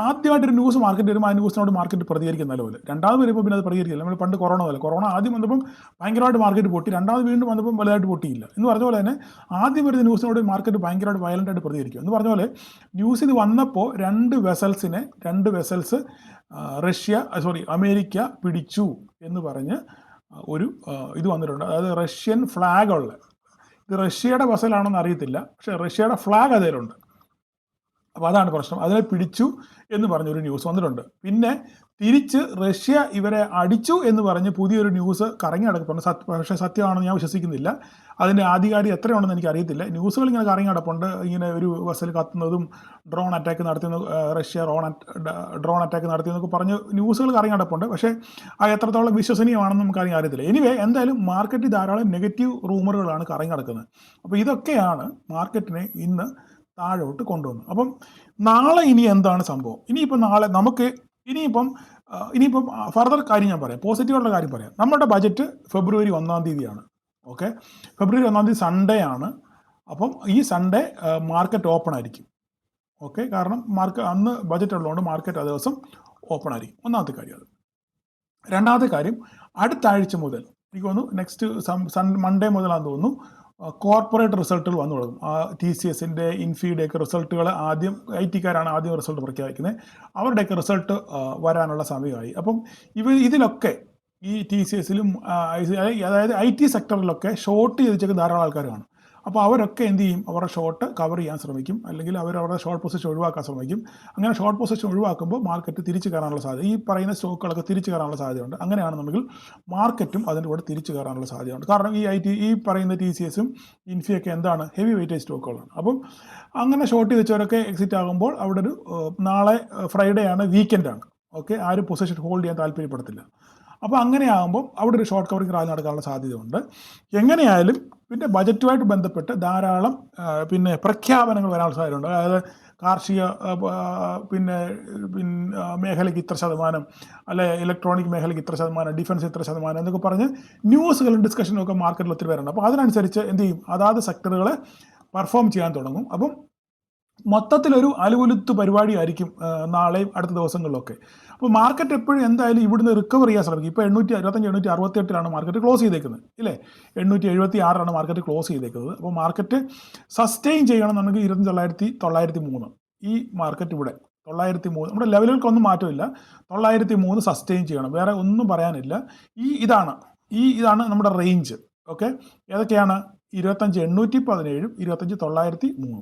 ആദ്യമായിട്ടൊരു ന്യൂസ് മാർക്കറ്റ് വരുമ്പോൾ ആ ന്യൂസിനോട് മാർക്കറ്റ് പ്രതികരിക്കുന്ന പോലെ, രണ്ടാമത് വരുമ്പോൾ പിന്നെ അത് പ്രതികരിക്കില്ല. നമ്മൾ പണ്ട് കൊറോണ ആദ്യം വന്നപ്പം ഭയങ്കരമായിട്ട് മാർക്കറ്റ് പൊട്ടി, രണ്ടാമത് വീണ്ടും വന്നപ്പം വലുതായിട്ട് പൊട്ടിയില്ല എന്ന് പറഞ്ഞ പോലെ തന്നെ ആദ്യം വരുന്ന ന്യൂസിനോട് മാർക്കറ്റ് ഭയങ്കരമായിട്ട് വയലൻ്റായിട്ട് പ്രതികരിക്കും എന്ന് പറഞ്ഞ പോലെ ന്യൂസ് ഇത് വന്നപ്പോൾ രണ്ട് വെസൽസ് അമേരിക്ക പിടിച്ചു എന്ന് പറഞ്ഞ് ഒരു ഇത് വന്നിട്ടുണ്ട്. അതായത് റഷ്യൻ ഫ്ലാഗ് ഉള്ള, ഇത് റഷ്യയുടെ വെസലാണെന്ന് അറിയത്തില്ല, പക്ഷേ റഷ്യയുടെ ഫ്ലാഗ് അതിലുണ്ട്. അപ്പോൾ അതാണ് പ്രശ്നം. അതിനെ പിടിച്ചു എന്ന് പറഞ്ഞൊരു ന്യൂസ് വന്നിട്ടുണ്ട്. പിന്നെ തിരിച്ച് റഷ്യ ഇവരെ അടിച്ചു എന്ന് പറഞ്ഞ് പുതിയൊരു ന്യൂസ് കറങ്ങി നടക്കുന്നുണ്ട്. പക്ഷേ സത്യമാണെന്ന് ഞാൻ വിശ്വസിക്കുന്നില്ല. അതിൻ്റെ ആധികാരികത എത്രയാണെന്ന് എനിക്ക് അറിയത്തില്ല. ന്യൂസുകൾ ഇങ്ങനെ കറങ്ങി നടപ്പുണ്ട്, ഇങ്ങനെ ഒരു വെസൽ കത്തുന്നതും ഡ്രോൺ അറ്റാക്ക് നടത്തിയെന്ന്, റഷ്യ ഡ്രോൺ അറ്റാക്ക് നടത്തിയെന്നൊക്കെ പറഞ്ഞ് ന്യൂസുകൾ കറങ്ങി നടപ്പുണ്ട്. പക്ഷേ എത്രത്തോളം വിശ്വസനീയമാണെന്ന് നമുക്ക് അറിയത്തില്ല. എനിവേ, എന്തായാലും മാർക്കറ്റിൽ ധാരാളം നെഗറ്റീവ് റൂമറുകളാണ് കറങ്ങി നടക്കുന്നത്. അപ്പോൾ ഇതൊക്കെയാണ് മാർക്കറ്റിനെ ഇന്ന് താഴോട്ട് കൊണ്ടുവന്നു. അപ്പം നാളെ ഇനി എന്താണ് സംഭവം? ഇനിയിപ്പം ഫർദർ കാര്യം ഞാൻ പറയാം, പോസിറ്റീവായിട്ടുള്ള കാര്യം പറയാം. നമ്മുടെ ബജറ്റ് ഫെബ്രുവരി 1-ാം തീയതിയാണ്. ഓക്കെ, ഫെബ്രുവരി 1-ാം തീയതി സൺഡേ ആണ്. അപ്പം ഈ സൺഡേ മാർക്കറ്റ് ഓപ്പൺ ആയിരിക്കും. ഓക്കെ, കാരണം അന്ന് ബജറ്റ് ഉള്ളതുകൊണ്ട് മാർക്കറ്റ് ആ ദിവസം ഓപ്പൺ ആയിരിക്കും. ഒന്നാമത്തെ കാര്യം അത്. രണ്ടാമത്തെ കാര്യം, അടുത്ത ആഴ്ച മുതൽ എനിക്ക് തോന്നുന്നു നെക്സ്റ്റ് മൺഡേ മുതലാണെന്ന് തോന്നുന്നു കോർപ്പറേറ്റ് റിസൾട്ടുകൾ വന്നു തുടങ്ങും. TCSൻ്റെ ഇൻഫിയുടെയൊക്കെ റിസൾട്ടുകൾ ആദ്യം IT-കാരാണ് ആദ്യം റിസൾട്ട് പ്രഖ്യാപിക്കുന്നത്. അവരുടെയൊക്കെ റിസൾട്ട് വരാനുള്ള സമയമായി. അപ്പം ഇതിലൊക്കെ ഈ TCSലും അതായത് IT സെക്ടറിലൊക്കെ ഷോർട്ട് ചെയ്തിട്ടൊക്കെ ധാരാളം ആൾക്കാർ കാണും. അപ്പോൾ അവരൊക്കെ എന്ത് ചെയ്യും? അവരുടെ ഷോർട്ട് കവർ ചെയ്യാൻ ശ്രമിക്കും, അല്ലെങ്കിൽ അവരുടെ ഷോർട്ട് പൊസിഷൻ ഒഴിവാക്കാൻ ശ്രമിക്കും. അങ്ങനെ ഷോർട്ട് പൊസിഷൻ ഒഴിവാക്കുമ്പോൾ മാർക്കറ്റ് തിരിച്ചു കയറാനുള്ള സാധ്യത, ഈ പറയുന്ന സ്റ്റോക്കുകളൊക്കെ തിരിച്ചു കയറാനുള്ള സാധ്യതയുണ്ട്. അങ്ങനെയാണെന്നുണ്ടെങ്കിൽ മാർക്കറ്റും അതിൻ്റെ കൂടെ തിരിച്ചു കയറാനുള്ള സാധ്യതയുണ്ട്. കാരണം ഈ പറയുന്ന TCSും ഇൻഫിയൊക്കെ എന്താണ്, ഹെവി വെയിറ്റേജ് സ്റ്റോക്കുകളാണ്. അപ്പം അങ്ങനെ ഷോർട്ട് വെച്ചവരൊക്കെ എക്സിറ്റ് ആകുമ്പോൾ അവിടെ ഒരു നാളെ ഫ്രൈഡേ ആണ്, വീക്കെൻഡാണ്. ഓക്കെ, ആരും പൊസിഷൻ ഹോൾഡ് ചെയ്യാൻ താല്പര്യപ്പെടത്തില്ല. അപ്പോൾ അങ്ങനെയാകുമ്പോൾ അവിടെ ഒരു ഷോർട്ട് കവറിങ് റാലി നടക്കാനുള്ള സാധ്യതയുണ്ട്. എങ്ങനെയായാലും പിന്നെ ബജറ്റുമായിട്ട് ബന്ധപ്പെട്ട് ധാരാളം പിന്നെ പ്രഖ്യാപനങ്ങൾ വരാനുള്ള സാധ്യതയുണ്ട്. അതായത് കാർഷിക മേഖലയ്ക്ക് ഇത്ര ശതമാനം, അല്ലെ ഇലക്ട്രോണിക് മേഖലയ്ക്ക് ഇത്ര ശതമാനം, ഡിഫൻസ് ഇത്ര ശതമാനം എന്നൊക്കെ പറഞ്ഞ് ന്യൂസുകളും ഡിസ്കഷനും ഒക്കെ മാർക്കറ്റിൽ ഒത്തിരി വരുന്നുണ്ട്. അപ്പോൾ അതിനനുസരിച്ച് എന്ത് ചെയ്യും, അതാത് സെക്ടറുകളെ പെർഫോം ചെയ്യാൻ തുടങ്ങും. അപ്പം മൊത്തത്തിലൊരു അലുകുലുത്ത് പരിപാടിയായിരിക്കും നാളെയും അടുത്ത ദിവസങ്ങളിലൊക്കെ. അപ്പോൾ മാർക്കറ്റ് എപ്പോഴും എന്തായാലും ഇവിടുന്ന് റിക്കവർ ചെയ്യാൻ ശ്രമിക്കും. ഇപ്പോൾ 825 868 മാർക്കറ്റ് ക്ലോസ് ചെയ്തേക്കുന്നത്, ഇല്ലേ? 876 മാർക്കറ്റ് ക്ലോസ് ചെയ്തേക്കുന്നത്. അപ്പോൾ മാർക്കറ്റ് സസ്റ്റെയിൻ ചെയ്യണമെന്നുണ്ടെങ്കിൽ 29,903 ഈ മാർക്കറ്റ് ഇവിടെ 903 നമ്മുടെ ലെവലുകൾക്കൊന്നും മാറ്റമില്ല. 903 സസ്റ്റെയിൻ ചെയ്യണം, വേറെ ഒന്നും പറയാനില്ല. ഇതാണ് നമ്മുടെ റേഞ്ച്. ഓക്കെ, ഏതൊക്കെയാണ്? 25,817, 25,903.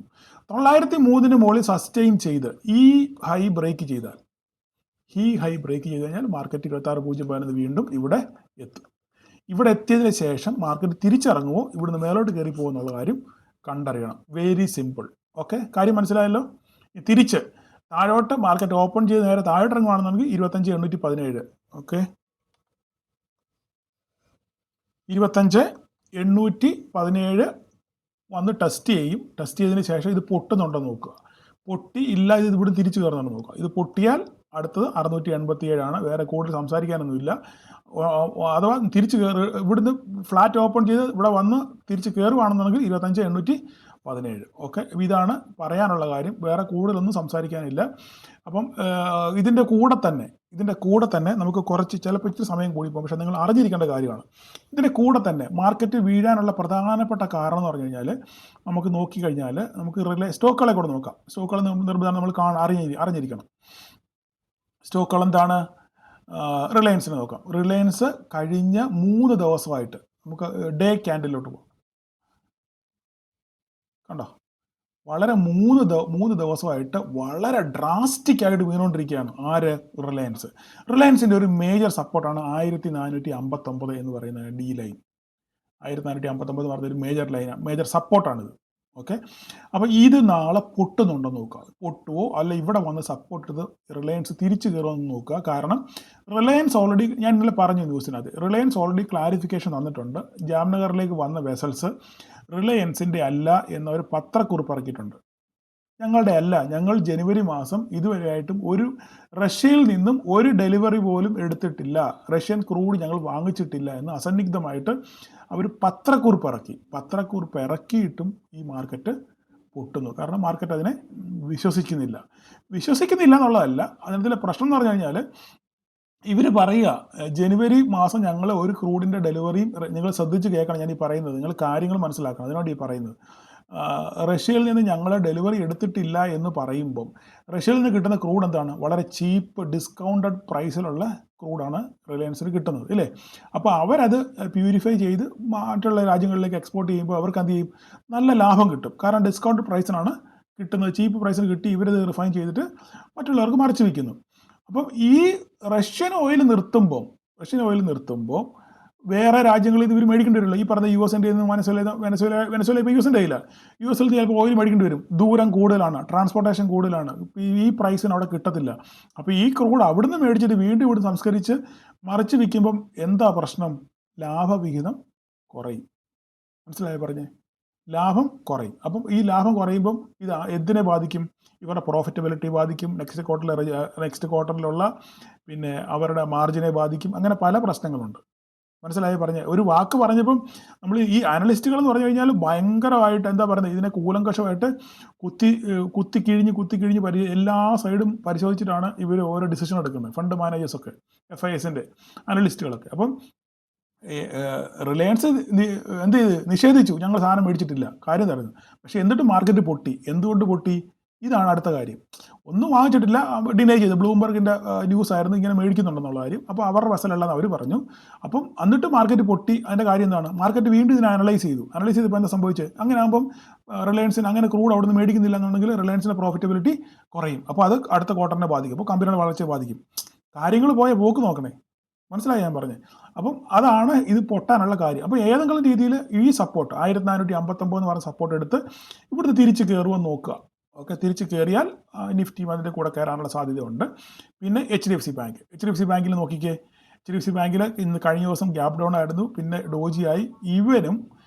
903 മുകളിൽ സസ്റ്റെയിൻ ചെയ്ത് ഈ ഹൈ ബ്രേക്ക് ചെയ്താൽ കഴിഞ്ഞാൽ മാർക്കറ്റ് 26,015 വീണ്ടും ഇവിടെ എത്തും. ഇവിടെ എത്തിയതിന് ശേഷം മാർക്കറ്റ് തിരിച്ചിറങ്ങുമോ, ഇവിടുന്ന് മേലോട്ട് കയറി പോകുന്നുള്ള കാര്യം കണ്ടറിയണം. Very simple. ഓക്കെ, കാര്യം മനസ്സിലായല്ലോ? തിരിച്ച് താഴോട്ട് മാർക്കറ്റ് ഓപ്പൺ ചെയ്ത് നേരെ താഴോട്ട് ഇറങ്ങുകയാണെന്നുണ്ടെങ്കിൽ 25,817. ഓക്കെ, 25,817 വന്ന് ടെസ്റ്റ് ചെയ്യും. ടെസ്റ്റ് ചെയ്തതിന് ശേഷം ഇത് പൊട്ടുന്നുണ്ടോ നോക്കുക. പൊട്ടി ഇല്ല, ഇത് ഇവിടെ തിരിച്ചു കയറുന്നുണ്ടോ നോക്കുക. ഇത് പൊട്ടിയാൽ അടുത്തത് 687 വേറെ കൂടുതൽ സംസാരിക്കാനൊന്നുമില്ല. അഥവാ തിരിച്ച് കയറി ഇവിടുന്ന് ഫ്ലാറ്റ് ഓപ്പൺ ചെയ്ത് ഇവിടെ വന്ന് തിരിച്ച് കയറുവാണെന്നുണ്ടെങ്കിൽ 25,817. ഓക്കെ, ഇതാണ് പറയാനുള്ള കാര്യം. വേറെ കൂടുതലൊന്നും സംസാരിക്കാനില്ല. അപ്പം ഇതിൻ്റെ കൂടെ തന്നെ നമുക്ക് കുറച്ച് ചിലപ്പോൾ ഇച്ചിരി സമയം കൂടി പോകും, പക്ഷേ നിങ്ങൾ അറിഞ്ഞിരിക്കേണ്ട കാര്യമാണ്. ഇതിൻ്റെ കൂടെ തന്നെ മാർക്കറ്റ് വീഴാനുള്ള പ്രധാനപ്പെട്ട കാരണം എന്ന് പറഞ്ഞു കഴിഞ്ഞാൽ, നമുക്ക് നോക്കിക്കഴിഞ്ഞാൽ നമുക്ക് സ്റ്റോക്കുകളെ കൂടെ നോക്കാം. സ്റ്റോക്കുകൾ നിർബന്ധം നമ്മൾ അറിഞ്ഞിരിക്കണം. സ്റ്റോക്കുകൾ എന്താണ്? റിലയൻസിന് നോക്കാം. റിലയൻസ് കഴിഞ്ഞ 3 ദിവസമായിട്ട് നമുക്ക് ഡേ ക്യാൻഡിലോട്ട് പോകാം. കണ്ടോ, വളരെ 3 ദിവസമായിട്ട് വളരെ ഡ്രാസ്റ്റിക് ആയിട്ട് വീണുകൊണ്ടിരിക്കുകയാണ്. ആര്? റിലയൻസിൻ്റെ ഒരു മേജർ സപ്പോർട്ടാണ് 1459 എന്ന് പറയുന്ന ഡി ലൈൻ. 1459 എന്ന് പറയുന്ന ഒരു മേജർ സപ്പോർട്ടാണിത്. ഓക്കെ, അപ്പോൾ ഇത് നാളെ പൊട്ടുന്നുണ്ടോ നോക്കുക. പൊട്ടുവോ അല്ല ഇവിടെ വന്ന് സപ്പോർട്ട് ചെയ്ത് റിലയൻസ് തിരിച്ചു കയറുമെന്ന് നോക്കുക. കാരണം റിലയൻസ് ഓൾറെഡി, ഞാൻ ഇന്നലെ പറഞ്ഞു ന്യൂസിനകത്ത്, റിലയൻസ് ഓൾറെഡി ക്ലാരിഫിക്കേഷൻ തന്നിട്ടുണ്ട്. ജാംനഗറിലേക്ക് വന്ന വെസൽസ് റിലയൻസിൻ്റെ അല്ല എന്നൊരു പത്രക്കുറിപ്പ് ഇറക്കിയിട്ടുണ്ട്. ഞങ്ങളുടെ അല്ല, ഞങ്ങൾ ജനുവരി മാസം ഇതുവരെയായിട്ടും റഷ്യയിൽ നിന്നും ഒരു ഡെലിവറി പോലും എടുത്തിട്ടില്ല, റഷ്യൻ ക്രൂഡ് ഞങ്ങൾ വാങ്ങിച്ചിട്ടില്ല എന്ന് അസന്നിഗ്ധമായിട്ട് അവർ പത്രക്കുറിപ്പ് ഇറക്കിയിട്ടും ഈ മാർക്കറ്റ് പൊട്ടുന്നു. കാരണം മാർക്കറ്റ് അതിനെ വിശ്വസിക്കുന്നില്ല എന്നുള്ളതല്ല. അതിനകത്തിലെ പ്രശ്നം എന്ന് പറഞ്ഞു കഴിഞ്ഞാൽ, ഇവർ പറയുക ജനുവരി മാസം ഞങ്ങൾ ഒരു ക്രൂഡിൻ്റെ ഡെലിവറിയും, നിങ്ങൾ ശ്രദ്ധിച്ച് കേൾക്കണം ഞാൻ ഈ പറയുന്നത്, നിങ്ങൾ കാര്യങ്ങൾ മനസ്സിലാക്കണം, അതിനോട് ഈ പറയുന്നത്. റഷ്യയിൽ നിന്ന് ഞങ്ങൾ ഡെലിവറി എടുത്തിട്ടില്ല എന്ന് പറയുമ്പം റഷ്യയിൽ നിന്ന് കിട്ടുന്ന ക്രൂഡ് എന്താണ്? വളരെ ചീപ്പ് ഡിസ്കൗണ്ടഡ് പ്രൈസിലുള്ള ക്രൂഡാണ് റിലയൻസിന് കിട്ടുന്നത്, ഇല്ലേ? അപ്പോൾ അവരത് പ്യൂരിഫൈ ചെയ്ത് മറ്റുള്ള രാജ്യങ്ങളിലേക്ക് എക്സ്പോർട്ട് ചെയ്യുമ്പോൾ അവർക്ക് എന്ത് ചെയ്യും? നല്ല ലാഭം കിട്ടും. കാരണം ഡിസ്കൗണ്ട് പ്രൈസിനാണ് കിട്ടുന്നത്, ചീപ്പ് പ്രൈസിന് കിട്ടി ഇവരത് റിഫൈൻ ചെയ്തിട്ട് മറ്റുള്ളവർക്ക് മറിച്ച് വിൽക്കുന്നു. അപ്പം ഈ റഷ്യൻ ഓയിൽ നിർത്തുമ്പോൾ വേറെ രാജ്യങ്ങളിൽ ഇത് ഇവർ മേടിക്കേണ്ടി വരില്ല. ഈ പറഞ്ഞ US-ൻ്റെ വെനസ്വേല ഇപ്പോൾ US-ൻ്റെ കയ്യില്ല. US-ൽ ചിലപ്പോൾ ഓയിൽ മേടിക്കേണ്ടി വരും. ദൂരം കൂടുതലാണ്, ട്രാൻസ്പോർട്ടേഷൻ കൂടുതലാണ്, ഈ പ്രൈസിന് അവിടെ കിട്ടത്തില്ല. അപ്പോൾ ഈ ക്രൂഡ് അവിടുന്ന് മേടിച്ചിട്ട് വീണ്ടും ഇവിടെ സംസ്കരിച്ച് മറിച്ച് വിൽക്കുമ്പം എന്താ പ്രശ്നം? ലാഭവിഹിതം കുറയും. മനസ്സിലായോ പറഞ്ഞേ? ലാഭം കുറയും. അപ്പം ഈ ലാഭം കുറയുമ്പം ഇത് എന്തിനെ ബാധിക്കും? ഇവരുടെ പ്രോഫിറ്റബിലിറ്റി ബാധിക്കും, നെക്സ്റ്റ് ക്വാർട്ടറിലുള്ള പിന്നെ അവരുടെ മാർജിനെ ബാധിക്കും. അങ്ങനെ പല പ്രശ്നങ്ങളുണ്ട്. മനസ്സിലായി പറഞ്ഞേ? ഒരു വാക്ക് പറഞ്ഞപ്പം നമ്മൾ ഈ അനലിസ്റ്റുകൾ എന്ന് പറഞ്ഞു കഴിഞ്ഞാൽ ഭയങ്കരമായിട്ട് എന്താ പറയുന്നത്, ഇതിനെ കൂലങ്കഷമായിട്ട് കുത്തിക്കിഴിഞ്ഞ് എല്ലാ സൈഡും പരിശോധിച്ചിട്ടാണ് ഇവർ ഓരോ ഡിസിഷൻ എടുക്കുന്നത്. ഫണ്ട് മാനേജേഴ്സൊക്കെ, FISൻ്റെ അനലിസ്റ്റുകളൊക്കെ. അപ്പം റിലയൻസ് എന്ത് ചെയ്ത് നിഷേധിച്ചു, ഞങ്ങൾ സാധനം മേടിച്ചിട്ടില്ല, കാര്യം തരുന്നു. പക്ഷേ എന്നിട്ട് മാർക്കറ്റ് പൊട്ടി. എന്തുകൊണ്ട് പൊട്ടി? ഇതാണ് അടുത്ത കാര്യം. ഒന്നും വാങ്ങിച്ചിട്ടില്ല, ഡിനൈ ചെയ്തു. ബ്ലൂംബർഗിൻ്റെ ന്യൂസ് ആയിരുന്നു ഇങ്ങനെ മേടിക്കുന്നുണ്ടെന്നുള്ള കാര്യം. അപ്പോൾ അവരുടെ വസലല്ലെന്ന് അവർ പറഞ്ഞു. അപ്പം എന്നിട്ട് മാർക്കറ്റ് പൊട്ടി. അതിൻ്റെ കാര്യം എന്താണ്? മാർക്കറ്റ് വീണ്ടും ഇതിനെ അനലൈസ് ചെയ്തപ്പോൾ എന്താ സംഭവിച്ചത്? അങ്ങനെ ആകുമ്പം റിലയൻസിന് അങ്ങനെ ക്രൂഡ് അവിടെ നിന്ന് മേടിക്കുന്നില്ല എന്നുണ്ടെങ്കിൽ റിലയൻസിൻ്റെ പ്രോഫിറ്റബിലിറ്റി കുറയും. അപ്പോൾ അത് അടുത്ത ക്വാർട്ടറിനെ ബാധിക്കും, അപ്പോൾ കമ്പനിയുടെ വളർച്ചയെ ബാധിക്കും. കാര്യങ്ങൾ പോയ പോക്ക് നോക്കണേ. മനസ്സിലായി ഞാൻ പറഞ്ഞത്? അപ്പം അതാണ് ഇത് പൊട്ടാനുള്ള കാര്യം. അപ്പോൾ ഏതെങ്കിലും രീതിയിൽ ഈ സപ്പോർട്ട് 1459 എന്ന് പറഞ്ഞ സപ്പോർട്ട് എടുത്ത് ഇവിടുന്ന് തിരിച്ച് കയറുമെന്ന് നോക്കുക. ഓക്കെ, തിരിച്ച് കയറിയാൽ നിഫ്റ്റി അതിൻ്റെ കൂടെ കയറാനുള്ള സാധ്യതയുണ്ട്. പിന്നെ HDFC ബാങ്കിൽ നോക്കിക്കേ. HDFC ബാങ്കിൽ ഇന്ന് കഴിഞ്ഞ ദിവസം ഗ്യാപ് ഡൗൺ ആയിരുന്നു, പിന്നെ ഡോജിയായി. ഇവനും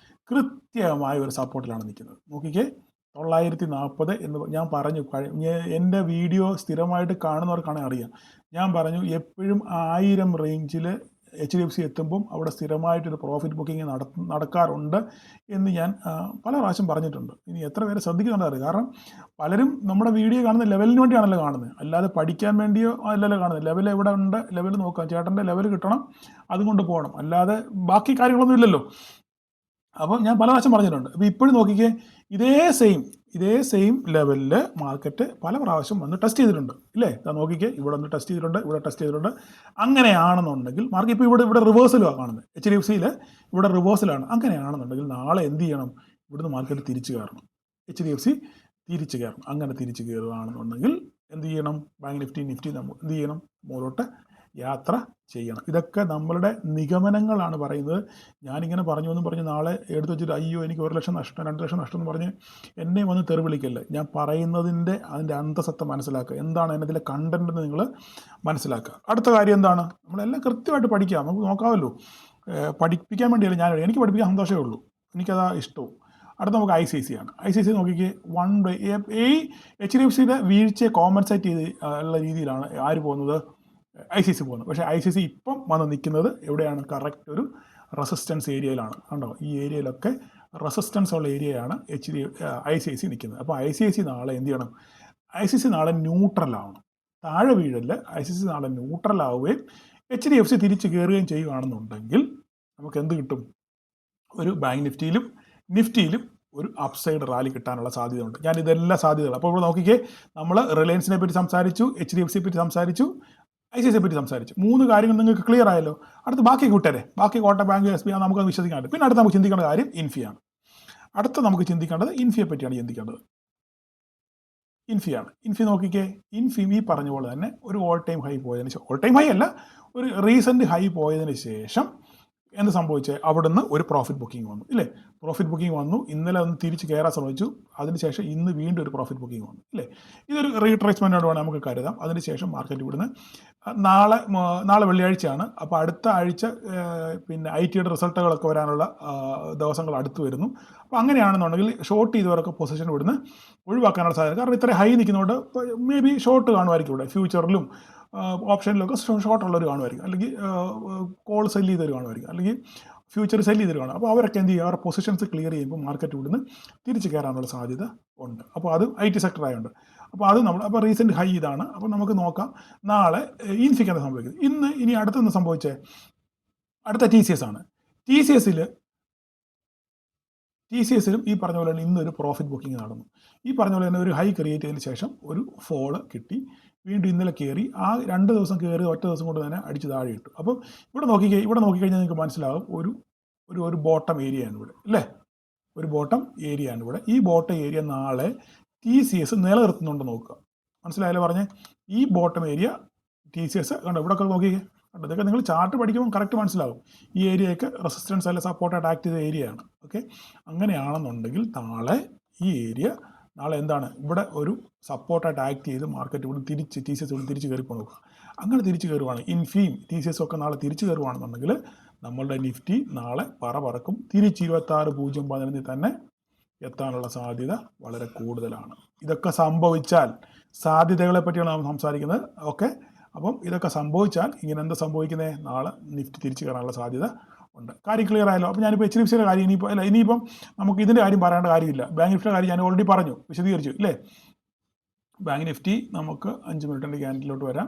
കൃത്യമായ ഒരു സപ്പോർട്ടിലാണ് നിൽക്കുന്നത്. നോക്കിക്കേ, 940 എന്ന് ഞാൻ പറഞ്ഞു. എൻ്റെ വീഡിയോ സ്ഥിരമായിട്ട് കാണുന്നവർക്കാണെങ്കിൽ അറിയാം. ഞാൻ പറഞ്ഞു എപ്പോഴും 1000 റേഞ്ചിൽ HDFC എത്തുമ്പം അവിടെ സ്ഥിരമായിട്ടൊരു പ്രോഫിറ്റ് ബുക്കിംഗ് നടക്കാറുണ്ട് എന്ന് ഞാൻ പല പ്രാവശ്യം പറഞ്ഞിട്ടുണ്ട്. ഇനി എത്ര പേരെ ശ്രദ്ധിക്കുന്നുണ്ട്? കാരണം പലരും നമ്മുടെ വീഡിയോ കാണുന്ന ലെവലിന് വേണ്ടിയാണല്ലോ കാണുന്നത്, അല്ലാതെ പഠിക്കാൻ വേണ്ടിയോ അല്ലല്ലോ കാണുന്നത്. ലെവൽ എവിടെ ഉണ്ട്, ലെവൽ നോക്കാം, ചേട്ടൻ്റെ ലെവൽ കിട്ടണം, അതുകൊണ്ട് പോകണം, അല്ലാതെ ബാക്കി കാര്യങ്ങളൊന്നും ഇല്ലല്ലോ. അപ്പോൾ ഞാൻ പല പ്രാവശ്യം പറഞ്ഞിട്ടുണ്ട്. അപ്പോൾ ഇപ്പോഴും നോക്കിക്കേ, ഇതേ സെയിം ലെവലിൽ മാർക്കറ്റ് പല പ്രാവശ്യം വന്ന് ടെസ്റ്റ് ചെയ്തിട്ടുണ്ട്, ഇല്ലേ? നോക്കിക്കേ, ഇവിടെ ഒന്ന് ടെസ്റ്റ് ചെയ്തിട്ടുണ്ട്, ഇവിടെ ടെസ്റ്റ് ചെയ്തിട്ടുണ്ട്. അങ്ങനെയാണെന്നുണ്ടെങ്കിൽ മാർക്കറ്റ് ഇപ്പോൾ ഇവിടെ റിവേഴ്സലാണ് കാണുന്നത്. HDFCയിൽ ഇവിടെ റിവേഴ്സലാണ്. അങ്ങനെയാണെന്നുണ്ടെങ്കിൽ നാളെ എന്ത് ചെയ്യണം? ഇവിടുന്ന് മാർക്കറ്റ് തിരിച്ചു കയറണം, HDFC തിരിച്ചു കയറണം. അങ്ങനെ തിരിച്ചു കയറുകയാണെന്നുണ്ടെങ്കിൽ എന്ത് ചെയ്യണം? ബാങ്ക് നിഫ്റ്റി നമ്മൾ എന്ത് ചെയ്യണം? മുകളിലോട്ട് യാത്ര ചെയ്യണം. ഇതൊക്കെ നമ്മളുടെ നിഗമനങ്ങളാണ് പറയുന്നത്. ഞാനിങ്ങനെ പറഞ്ഞ് നാളെ എടുത്ത് വെച്ചിട്ട് അയ്യോ എനിക്ക് 1 ലക്ഷം നഷ്ടം, 2 ലക്ഷം നഷ്ടം എന്ന് പറഞ്ഞ് എന്നെ വന്ന് തെറിവിളിക്കല്ലേ. ഞാൻ പറയുന്നതിൻ്റെ അതിൻ്റെ അന്തസത്ത മനസ്സിലാക്കുക, എന്താണ് അതിനകത്തിലെ കണ്ടന്റ് എന്ന് നിങ്ങൾ മനസ്സിലാക്കുക. അടുത്ത കാര്യം എന്താണ്? നമ്മളെല്ലാം കൃത്യമായിട്ട് പഠിക്കാം, നമുക്ക് നോക്കാമല്ലോ. പഠിപ്പിക്കാൻ വേണ്ടിയല്ല ഞാൻ, എനിക്ക് പഠിപ്പിക്കാൻ സന്തോഷമേ ഉള്ളൂ, എനിക്കതാ ഇഷ്ടവും. അടുത്ത നമുക്ക് ICICI ആണ്. ICICI നോക്കിക്കേ, ഈ HDFCയുടെ വീഴ്ചയെ കോമ്പൻസേറ്റ് ചെയ്ത് ഉള്ള രീതിയിലാണ് ആര് പോകുന്നത്, ICICI പോകുന്നത്. പക്ഷേ ICICI ഇപ്പം വന്ന് നിൽക്കുന്നത് എവിടെയാണ്, കറക്റ്റ് ഒരു റെസിസ്റ്റൻസ് ഏരിയയിലാണ്. കണ്ടോ, ഈ ഏരിയയിലൊക്കെ റെസിസ്റ്റൻസ് ഉള്ള ഏരിയയാണ് ICICI നിൽക്കുന്നത്. അപ്പോൾ ICICI നാളെ എന്ത് ചെയ്യണം, ICICI നാളെ ന്യൂട്രൽ ആവണം, താഴെ വീഴല്ല. ICICI നാളെ ന്യൂട്രൽ ആവുകയും HDFC തിരിച്ച് കയറുകയും ചെയ്യുകയാണെന്നുണ്ടെങ്കിൽ നമുക്ക് എന്ത് കിട്ടും, ഒരു ബാങ്ക് നിഫ്റ്റിയിലും ഒരു അപ്സൈഡ് റാലി കിട്ടാനുള്ള സാധ്യതയുണ്ട്. ഞാൻ ഇതെല്ലാം സാധ്യതകൾ. അപ്പോൾ ഇവിടെ നോക്കിക്കേ, നമ്മൾ റിലയൻസിനെ പറ്റി സംസാരിച്ചു, HDFCയെ പറ്റി സംസാരിച്ചു, ICICIയെ പറ്റി സംസാരിച്ചു. 3 കാര്യങ്ങൾ നിങ്ങൾക്ക് ക്ലിയർ ആയല്ലോ. അടുത്ത് ബാക്കി കൂട്ടരെ, ബാക്കി കോട്ട ബാങ്ക് SBI നമുക്ക് വിശ്വസിക്കാനുണ്ട്. പിന്നെ അടുത്ത് നമുക്ക് ചിന്തിക്കേണ്ട കാര്യം ഇൻഫിയാണ്. അടുത്ത നമുക്ക് ചിന്തിക്കേണ്ടത് ഇൻഫിയെ പറ്റിയാണ് ചിന്തിക്കേണ്ടത്. ഇൻഫി നോക്കിക്കേ, ഇൻഫി ഈ പറഞ്ഞ പോലെ തന്നെ ഒരു ഓൾ ടൈം ഹൈ പോയതിന് ശേഷം, ഓൾ ടൈം ഹൈ അല്ല, ഒരു റീസെൻറ്റ് ഹൈ പോയതിന് ശേഷം എന്ത് സംഭവിച്ചത്, അവിടുന്ന് ഒരു പ്രോഫിറ്റ് ബുക്കിംഗ് വന്നു, ഇല്ലേ? പ്രോഫിറ്റ് ബുക്കിംഗ് വന്നു, ഇന്നലെ ഒന്ന് തിരിച്ച് കയറാൻ ശ്രമിച്ചു, അതിനുശേഷം ഇന്ന് വീണ്ടും ഒരു പ്രോഫിറ്റ് ബുക്കിംഗ് വന്നു, ഇല്ലേ? ഇതൊരു റീട്രേസ്മെൻറ്റോട് വേണം നമുക്ക് കരുതാം. അതിനുശേഷം മാർക്കറ്റ് ഇവിടുന്ന് നാളെ വെള്ളിയാഴ്ചയാണ്. അപ്പോൾ അടുത്ത ആഴ്ച പിന്നെ IT റിസൾട്ടുകളൊക്കെ വരാനുള്ള ദിവസങ്ങൾ അടുത്ത് വരുന്നു. അപ്പോൾ അങ്ങനെയാണെന്നുണ്ടെങ്കിൽ ഷോർട്ട് ചെയ്തവരൊക്കെ പൊസിഷൻ ഇവിടുന്ന് ഒഴിവാക്കാനുള്ള സാധ്യത, കാരണം ഇത്ര ഹൈ നിൽക്കുന്നതുകൊണ്ട് മേ ബി ഷോർട്ട് കാണുമായിരിക്കും ഇവിടെ, ഫ്യൂച്ചറിലും ഓപ്ഷനിലൊക്കെ ഷോർട്ടുള്ളവർ കാണുമായിരിക്കും, അല്ലെങ്കിൽ കോൾ സെല് ചെയ്തവർ കാണുമായിരിക്കും, അല്ലെങ്കിൽ ഫ്യൂച്ചർ സെല് ചെയ്തവർ കാണും. അപ്പോൾ അവരൊക്കെ എന്ത് ചെയ്യുക, അവരുടെ പൊസിഷൻസ് ക്ലിയർ ചെയ്യുമ്പോൾ മാർക്കറ്റ് ഇവിടുന്ന് തിരിച്ച് കയറാനുള്ള സാധ്യത ഉണ്ട്. അപ്പോൾ അത് IT സെക്ടർ ആയതുകൊണ്ട്, അപ്പോൾ റീസെൻറ്റ് ഹൈ ഇതാണ്. അപ്പോൾ നമുക്ക് നോക്കാം നാളെ ഇൻഫിക്ക് എന്താ സംഭവിക്കുന്നത്. ഇനി അടുത്തൊന്ന് സംഭവിച്ചേ, അടുത്ത TCS ആണ്. TCSലും ഈ പറഞ്ഞ പോലെ തന്നെ ഇന്നൊരു പ്രോഫിറ്റ് ബുക്കിംഗ് നടന്നു. ഈ പറഞ്ഞ പോലെ തന്നെ ഒരു ഹൈ ക്രിയേറ്റ് ചെയ്തതിന് ശേഷം ഒരു ഫോള് കിട്ടി, വീണ്ടും ഇന്നലെ കയറി, ആ 2 ദിവസം കയറി ഒറ്റ ദിവസം കൊണ്ട് തന്നെ അടിച്ച് താഴെ ഇട്ടു. അപ്പം ഇവിടെ നോക്കിക്കഴിഞ്ഞാൽ നിങ്ങൾക്ക് മനസ്സിലാകും, ഒരു ബോട്ടം ഏരിയയാണ് ഇവിടെ, അല്ലേ? ഒരു ബോട്ടം ഏരിയയാണ് ഇവിടെ. ഈ ബോട്ടം ഏരിയ നാളെ TCS നിലനിർത്തുന്നുണ്ട് നോക്കുക. മനസ്സിലായാലോ പറഞ്ഞേ? ഈ ബോട്ടം ഏരിയ TCS കണ്ടോ, ഇവിടെ ഒക്കെ നോക്കിക്കേ, കണ്ടോ? ഇതൊക്കെ നിങ്ങൾ ചാർട്ട് പഠിക്കുമ്പോൾ കറക്റ്റ് മനസ്സിലാവും. ഈ ഏരിയയൊക്കെ റെസിസ്റ്റൻസ് അല്ല സപ്പോർട്ടായിട്ട് ആക്ട് ചെയ്ത ഏരിയയാണ്. ഓക്കെ, അങ്ങനെയാണെന്നുണ്ടെങ്കിൽ നാളെ ഈ ഏരിയ എന്താണ്, ഇവിടെ ഒരു സപ്പോർട്ടായിട്ട് ആക്ട് ചെയ്ത് മാർക്കറ്റ് ഇവിടെ തിരിച്ച് TCS ഇവിടെ തിരിച്ച് കയറിപ്പോൾ നോക്കുക. അങ്ങനെ തിരിച്ച് കയറുവാണ്, ഇൻഫിയും TCS ഒക്കെ നാളെ തിരിച്ച് കയറുവാണെന്നുണ്ടെങ്കിൽ നമ്മളുടെ നിഫ്റ്റി നാളെ പറക്കും, തിരിച്ച് 26,015 തന്നെ എത്താനുള്ള സാധ്യത വളരെ കൂടുതലാണ്. ഇതൊക്കെ സംഭവിച്ചാൽ, സാധ്യതകളെ പറ്റിയാണ് നാം സംസാരിക്കുന്നത്. ഓക്കെ, അപ്പം ഇതൊക്കെ സംഭവിച്ചാൽ ഇങ്ങനെ എന്താ സംഭവിക്കുന്നത്, നാളെ നിഫ്റ്റി തിരിച്ച് കയറാനുള്ള സാധ്യത ഉണ്ട്. കാര്യം ക്ലിയർ ആയല്ലോ. അപ്പോൾ ഞാനിപ്പോൾ HDFCയുടെ കാര്യം ഇനിയിപ്പം നമുക്ക് ഇതിൻ്റെ കാര്യം പറയേണ്ട കാര്യമില്ല. ബാങ്ക് നിഫ്റ്റിയുടെ കാര്യം ഞാൻ ഓൾറെഡി പറഞ്ഞു, വിശദീകരിച്ചു, ഇല്ലേ? ബാങ്ക് നിഫ്റ്റി നമുക്ക് 5 മിനിറ്റിൻ്റെ ക്യാൻഡിലോട്ട് വരാം.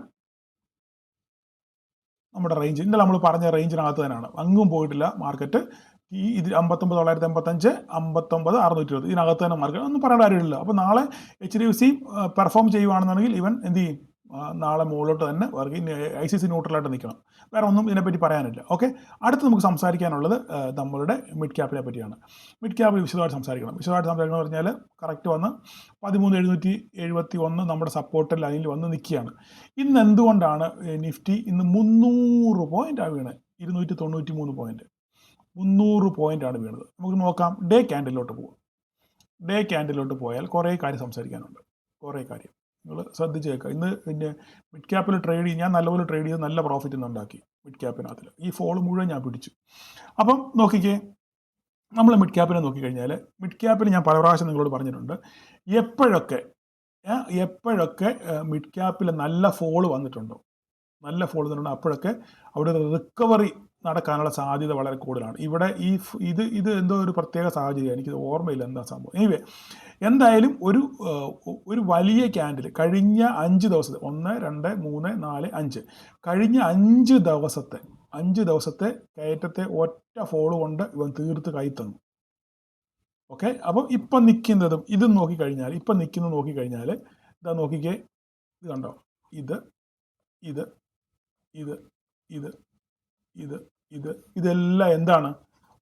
നമ്മുടെ റേഞ്ച് ഇന്നലെ നമ്മൾ പറഞ്ഞ റേഞ്ചിനകത്ത് തന്നെയാണ്, അങ്ങും പോയിട്ടില്ല മാർക്കറ്റ്. ഇത് 59,985, 59,620 ഇതിനകത്ത് തന്നെ മാർക്കറ്റ്, ഒന്നും പറയേണ്ട കാര്യമില്ല. അപ്പോൾ നാളെ HDFC പെർഫോം ചെയ്യുവാണെന്നുണ്ടെങ്കിൽ ഇവൻ എന്ത് ചെയ്യും, നാളെ മുകളിലോട്ട് തന്നെ ICICI ന്യൂട്രലായിട്ട് നിൽക്കണം. വേറെ ഒന്നും ഇതിനെപ്പറ്റി പറയാനില്ല. ഓക്കെ, അടുത്ത് നമുക്ക് സംസാരിക്കാനുള്ളത് നമ്മളുടെ മിഡ് ക്യാപ്പിനെ പറ്റിയാണ്. മിഡ് ക്യാപ്പ് വിശദമായിട്ട് സംസാരിക്കണം പറഞ്ഞാൽ കറക്റ്റ് വന്ന് 13,771 നമ്മുടെ സപ്പോർട്ട് ലൈനിൽ വന്ന് നിൽക്കുകയാണ്. ഇന്ന് എന്തുകൊണ്ടാണ് നിഫ്റ്റി ഇന്ന് 300 പോയിൻ്റാണ് വീണത്, 293 പോയിന്റ്, 300 പോയിൻ്റാണ് വീണത്. നമുക്ക് നോക്കാം, ഡേ ക്യാൻഡിലോട്ട് പോയാൽ കുറേ കാര്യം സംസാരിക്കാനുണ്ട്. കുറേ കാര്യം നിങ്ങൾ ശ്രദ്ധിച്ച് കേൾക്കുക. ഇന്ന് പിന്നെ മിഡ് ക്യാപ്പിൽ ഞാൻ നല്ലപോലെ ട്രേഡ് ചെയ്ത് നല്ല പ്രോഫിറ്റ് ഇന്ന് ഉണ്ടാക്കി മിഡ് ക്യാപ്പിനകത്തിൽ. ഈ ഫോൾ മുഴുവൻ ഞാൻ പിടിച്ചു. അപ്പം നോക്കിക്കേ, നമ്മൾ മിഡ് ക്യാപ്പിനെ നോക്കിക്കഴിഞ്ഞാൽ, മിഡ് ക്യാപ്പിൽ ഞാൻ പല പ്രാവശ്യം നിങ്ങളോട് പറഞ്ഞിട്ടുണ്ട്, എപ്പോഴൊക്കെ മിഡ് ക്യാപ്പിൽ നല്ല ഫോൾ വന്നിട്ടുണ്ടോ, അപ്പോഴൊക്കെ അവിടെ ഒരു റിക്കവറി നടക്കാനുള്ള സാധ്യത വളരെ കൂടുതലാണ്. ഇവിടെ ഇത് എന്തോ ഒരു പ്രത്യേക സാഹചര്യം, എനിക്കിത് ഓർമ്മയില്ല എന്താ സംഭവം. എനിവേ, എന്തായാലും ഒരു വലിയ ക്യാൻഡിൽ കഴിഞ്ഞ 5 ദിവസത്തെ 1, 2, 3, 4, 5 കഴിഞ്ഞ 5 ദിവസത്തെ കയറ്റത്തെ ഒറ്റ ഫോള് കൊണ്ട് ഇവൻ തീർത്ത് കൈ തന്നു. ഓക്കെ, അപ്പം ഇപ്പം നിൽക്കുന്നതും ഇതും നോക്കിക്കഴിഞ്ഞാൽ, ഇതാ നോക്കിക്കേ, ഇത് കണ്ടോ, ഇതെല്ലാം എന്താണ്,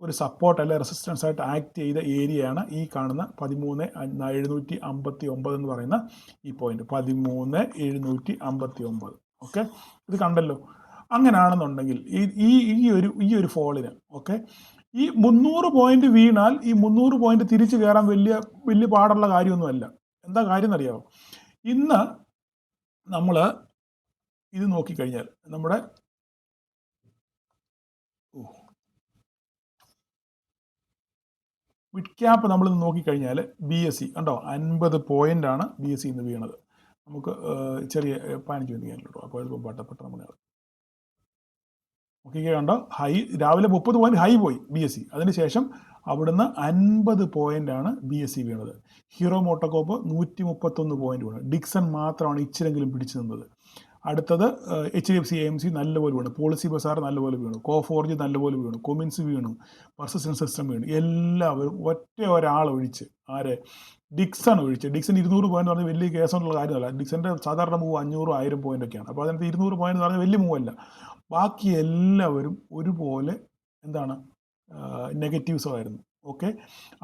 ഒരു സപ്പോർട്ട് അല്ലെ റെസിസ്റ്റൻസ് ആയിട്ട് ആക്ട് ചെയ്ത ഏരിയയാണ് ഈ കാണുന്ന 13,759 എന്ന് പറയുന്ന ഈ പോയിന്റ്, 13,759. ഓക്കെ, ഇത് കണ്ടല്ലോ. അങ്ങനെയാണെന്നുണ്ടെങ്കിൽ ഈ ഒരു ഫോളിന്, ഓക്കെ, ഈ 300 പോയിന്റ് വീണാൽ ഈ 300 പോയിന്റ് തിരിച്ചു കയറാൻ വലിയ പാടുള്ള കാര്യമൊന്നുമല്ല. എന്താ കാര്യം എന്നറിയാമോ? ഇന്ന് നമ്മൾ ഇത് നോക്കിക്കഴിഞ്ഞാൽ നമ്മുടെ മിഡ് ക്യാപ്പ് നമ്മൾ നോക്കിക്കഴിഞ്ഞാൽ BSE കണ്ടോ 50 പോയിൻ്റാണ് BSE ഇന്ന് വീണത്. നമുക്ക് ചെറിയ 15 മിനിറ്റ് കഴിഞ്ഞിട്ടുള്ളൂ. അപ്പോൾ ഇത് പെട്ടെന്ന് നമ്മൾ നോക്കിക്കേ കണ്ടോ ഹൈ രാവിലെ 30 പോയിന്റ് ഹൈ പോയി BSE. അതിനുശേഷം അവിടുന്ന് 50 പോയിൻ്റാണ് BSE വീണത്. ഹീറോ മോട്ടോകോപ്പ് 131 പോയിന്റ് വീണു. ഡിക്സൺ മാത്രമാണ് ഇച്ചിരെങ്കിലും പിടിച്ചു നിന്നത്. അടുത്തത് HDFC AMC നല്ലപോലെ വീണു. പോളിസി ബസാർ നല്ലപോലെ വീണു. കോഫോർജ് നല്ലപോലെ വീണു. കൊമിൻസ് വീണു. പെർസിസ്റ്റന്റ് സിസ്റ്റം വീണു. എല്ലാവരും ഒരാൾ ഒഴിച്ച് ആരെ ഡിക്സൺ ഒഴിച്ച്. ഡിക്സൺ 200 പോയിന്റ് പറഞ്ഞാൽ വലിയ കേസുള്ള കാര്യമല്ല. ഡിക്സന്റെ സാധാരണ മൂവ് 500-1000 പോയിന്റ് ഒക്കെയാണ്. അപ്പോൾ അതിനകത്ത് 200 പോയിന്റ് എന്ന് പറഞ്ഞാൽ വലിയ മൂവല്ല. ബാക്കി എല്ലാവരും ഒരുപോലെ എന്താണ് നെഗറ്റീവ്സോ ആയിരുന്നു. ഓക്കെ,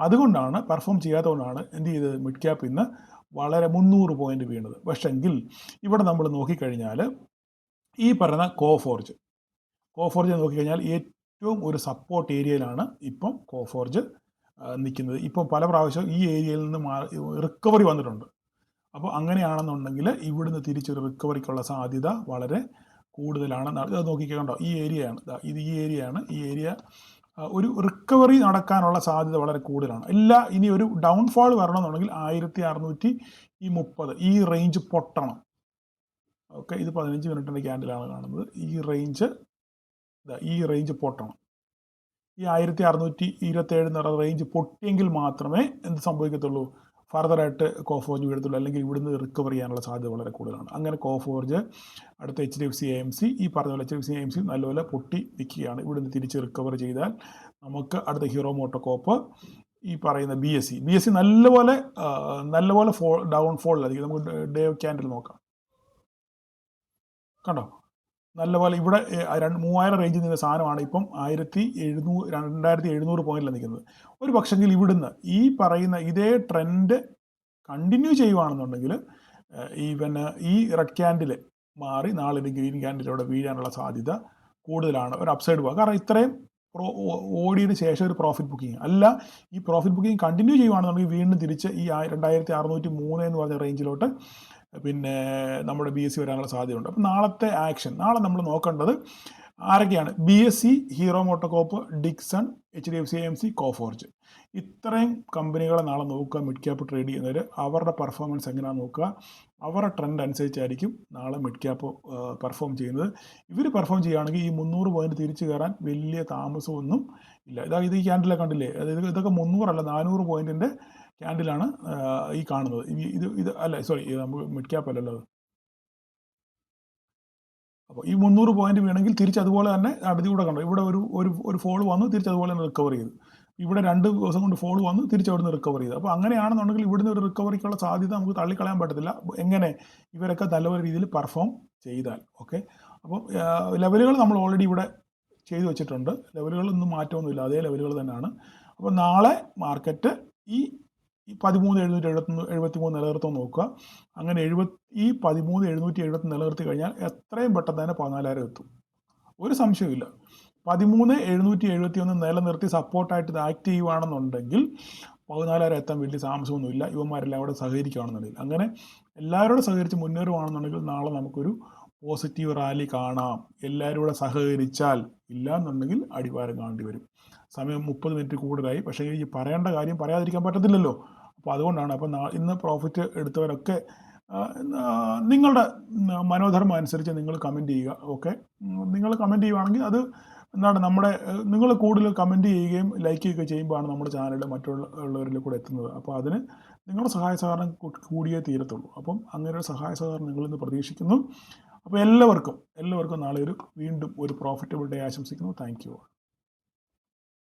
അതുകൊണ്ടാണ് പെർഫോം ചെയ്യാത്തതുകൊണ്ടാണ് എന്ത് ചെയ്തത് മിഡ് ക്യാപ്പ് ഇന്ന് വളരെ 300 പോയിന്റ് വീണത്. പക്ഷെങ്കിൽ ഇവിടെ നമ്മൾ നോക്കിക്കഴിഞ്ഞാൽ ഈ പറയുന്ന കോഫോർജ് നോക്കിക്കഴിഞ്ഞാൽ ഏറ്റവും ഒരു സപ്പോർട്ട് ഏരിയയിലാണ് ഇപ്പം കോഫോർജ് നിൽക്കുന്നത്. ഇപ്പം പല പ്രാവശ്യം ഈ ഏരിയയിൽ നിന്ന് റിക്കവറി വന്നിട്ടുണ്ട്. അപ്പോൾ അങ്ങനെയാണെന്നുണ്ടെങ്കിൽ ഇവിടുന്ന് തിരിച്ചൊരു റിക്കവറിക്കുള്ള സാധ്യത വളരെ കൂടുതലാണ്. അത് നോക്കിക്കണ്ടോ ഈ ഏരിയയാണ് ഇത്, ഈ ഏരിയ ഒരു റിക്കവറി നടക്കാനുള്ള സാധ്യത വളരെ കൂടുതലാണ്. ഇനി ഒരു ഡൗൺഫാൾ വരണമെന്നുണ്ടെങ്കിൽ 1630 ഈ റേഞ്ച് പൊട്ടണം. ഓക്കെ, ഇത് 15 മിനിറ്റിൻ്റെ ക്യാൻഡിലാണ് കാണുന്നത്. ഈ റേഞ്ച് പൊട്ടണം. ഈ 1627 എന്നുള്ള റേഞ്ച് പൊട്ടിയെങ്കിൽ മാത്രമേ എന്ത് സംഭവിക്കത്തുള്ളൂ, ഫർദറായിട്ട് കോഫോർജ് വീഴത്തുള്ളൂ. അല്ലെങ്കിൽ ഇവിടുന്ന് റിക്കവർ ചെയ്യാനുള്ള സാധ്യത വളരെ കൂടുതലാണ്. അങ്ങനെ കോഫോർജ്, അടുത്ത HDFC AMC, ഈ പറഞ്ഞ പോലെ HDFC AMC നല്ലപോലെ പൊട്ടി നിൽക്കുകയാണ്. ഇവിടുന്ന് തിരിച്ച് റിക്കവർ ചെയ്താൽ നമുക്ക് അടുത്ത ഹീറോ മോട്ടോകോപ്പ്, ഈ പറയുന്ന BSE നല്ലപോലെ ഡൗൺഫോളിലായിരിക്കും. നമുക്ക് ഡേ ക്യാൻഡിൽ നോക്കാം. കണ്ടോ നല്ലപോലെ ഇവിടെ 3000 റേഞ്ചിൽ നിന്ന സാധനമാണ് ഇപ്പം 2700 പോയിന്റിലാണ് നിൽക്കുന്നത്. ഒരു പക്ഷെങ്കിൽ ഇവിടുന്ന് ഈ പറയുന്ന ഇതേ ട്രെൻഡ് കണ്ടിന്യൂ ചെയ്യുവാണെന്നുണ്ടെങ്കിൽ ഈ റെഡ് ക്യാൻഡിൽ മാറി നാളെ ഒരു ഗ്രീൻ ക്യാൻഡിലൂടെ വീഴാനുള്ള സാധ്യത കൂടുതലാണ്. ഒരു അപ്സൈഡ് പോകാം. കാരണം ഇത്രയും ഓടിയതിന് ശേഷം ഒരു പ്രോഫിറ്റ് ബുക്കിംഗ് അല്ല. ഈ പ്രോഫിറ്റ് ബുക്കിംഗ് കണ്ടിന്യൂ ചെയ്യുവാണെന്നുണ്ടെങ്കിൽ വീണ്ടും തിരിച്ച് ഈ 2603 എന്ന് പറഞ്ഞ റേഞ്ചിലോട്ട് പിന്നെ നമ്മുടെ BSE വരാനുള്ള സാധ്യതയുണ്ട്. അപ്പോൾ നാളെ നമ്മൾ നോക്കേണ്ടത് ആരൊക്കെയാണ്? BSE, hero MotoCorp, Dixon, HDFC AMC, Coforge. ഇത്രയും കമ്പനികളെ നാളെ നോക്കുക. മിഡ് ക്യാപ്പ് ട്രേഡ് ചെയ്യുന്നവർ അവരുടെ പെർഫോമൻസ് എങ്ങനെയാണെന്ന് നോക്കുക. അവരുടെ ട്രെൻഡ് അനുസരിച്ചായിരിക്കും നാളെ മിഡ് ക്യാപ്പ് പെർഫോം ചെയ്യുന്നത്. ഇവർ പെർഫോം ചെയ്യുകയാണെങ്കിൽ ഈ 300 പോയിന്റ് തിരിച്ചു കയറാൻ വലിയ താമസമൊന്നും ഇല്ല. ഇത് ഈ ക്യാൻഡിലെ കണ്ടില്ലേ, അതായത് ഇതൊക്കെ 300 അല്ല 400 പോയിന്റിൻ്റെ ക്യാൻഡിലാണ് ഈ കാണുന്നത്. ഇത് അല്ല, സോറി, നമുക്ക് മിഡ് ക്യാപ്പ് അല്ലല്ലോ. അപ്പോൾ ഈ 300 പോയിന്റ് വീണെങ്കിൽ തിരിച്ച് അതുപോലെ തന്നെ കൂടെ കണ്ടോ, ഇവിടെ ഒരു ഫോൾ വന്നു, തിരിച്ച് അതുപോലെ തന്നെ റിക്കവർ ചെയ്തു. ഇവിടെ 2 ദിവസം കൊണ്ട് ഫോൾ വന്നു, തിരിച്ച് അവിടുന്ന് റിക്കവർ ചെയ്തു. അപ്പോൾ അങ്ങനെയാണെന്നുണ്ടെങ്കിൽ ഇവിടുന്ന് ഒരു റിക്കവറിക്കുള്ള സാധ്യത നമുക്ക് തള്ളിക്കളയാൻ പറ്റത്തില്ല. എങ്ങനെ? ഇവരൊക്കെ നല്ല രീതിയിൽ പെർഫോം ചെയ്താൽ. ഓക്കെ, അപ്പോൾ ലെവലുകൾ നമ്മൾ ഓൾറെഡി ഇവിടെ ചെയ്തു വെച്ചിട്ടുണ്ട്. ലെവലുകളൊന്നും മാറ്റമൊന്നുമില്ല, അതേ ലെവലുകൾ തന്നെയാണ്. അപ്പോൾ നാളെ മാർക്കറ്റ് ഈ 13,773 നിലനിർത്താൻ നോക്കുക. അങ്ങനെ ഈ 13,770 നിലനിർത്തി കഴിഞ്ഞാൽ എത്രയും പെട്ടെന്ന് തന്നെ 14,000 എത്തും. ഒരു സംശയമില്ല. 13,771 നിലനിർത്തി സപ്പോർട്ടായിട്ട് ഇത് ആക്ട് ചെയ്യുകയാണെന്നുണ്ടെങ്കിൽ 14,000 എത്താൻ വലിയ താമസമൊന്നുമില്ല. ഇവന്മാരെല്ലാം അവിടെ സഹകരിക്കുകയാണെന്നുണ്ടെങ്കിൽ. അങ്ങനെ എല്ലാവരോടും സഹകരിച്ച് മുന്നേറുകയാണെന്നുണ്ടെങ്കിൽ നാളെ നമുക്കൊരു പോസിറ്റീവ് റാലി കാണാം. എല്ലാവരും കൂടെ സഹകരിച്ചാൽ. ഇല്ല എന്നുണ്ടെങ്കിൽ അടിവാരം കാണേണ്ടി വരും. സമയം 30 മിനിറ്റ് കൂടുതലായി. പക്ഷേ ഈ പറയേണ്ട കാര്യം പറയാതിരിക്കാൻ പറ്റത്തില്ലല്ലോ. അപ്പോൾ അതുകൊണ്ടാണ്. അപ്പോൾ ഇന്ന് പ്രോഫിറ്റ് എടുത്തവരൊക്കെ നിങ്ങളുടെ മനോധർമ്മം അനുസരിച്ച് നിങ്ങൾ കമൻറ്റ് ചെയ്യുക. ഓക്കെ, നിങ്ങൾ കമൻറ്റ് ചെയ്യുകയാണെങ്കിൽ അത് നിങ്ങൾ കൂടുതൽ കമൻറ്റ് ചെയ്യുകയും ലൈക്ക് ചെയ്യുകയും ചെയ്യുമ്പോഴാണ് നമ്മുടെ ചാനൽ മറ്റുള്ളവരിൽ കൂടെ എത്തുന്നത്. അപ്പോൾ അതിന് നിങ്ങളുടെ സഹായ സഹകരണം കൂടിയേ തീരത്തുള്ളൂ. അപ്പം അങ്ങനെ ഒരു സഹായ സഹകരണം നിങ്ങളിന്ന് പ്രതീക്ഷിക്കുന്നു. അപ്പോൾ എല്ലാവർക്കും നാളെ വീണ്ടും ഒരു പ്രോഫിറ്റബിൾ ഡേ ആശംസിക്കുന്നു. Thank you.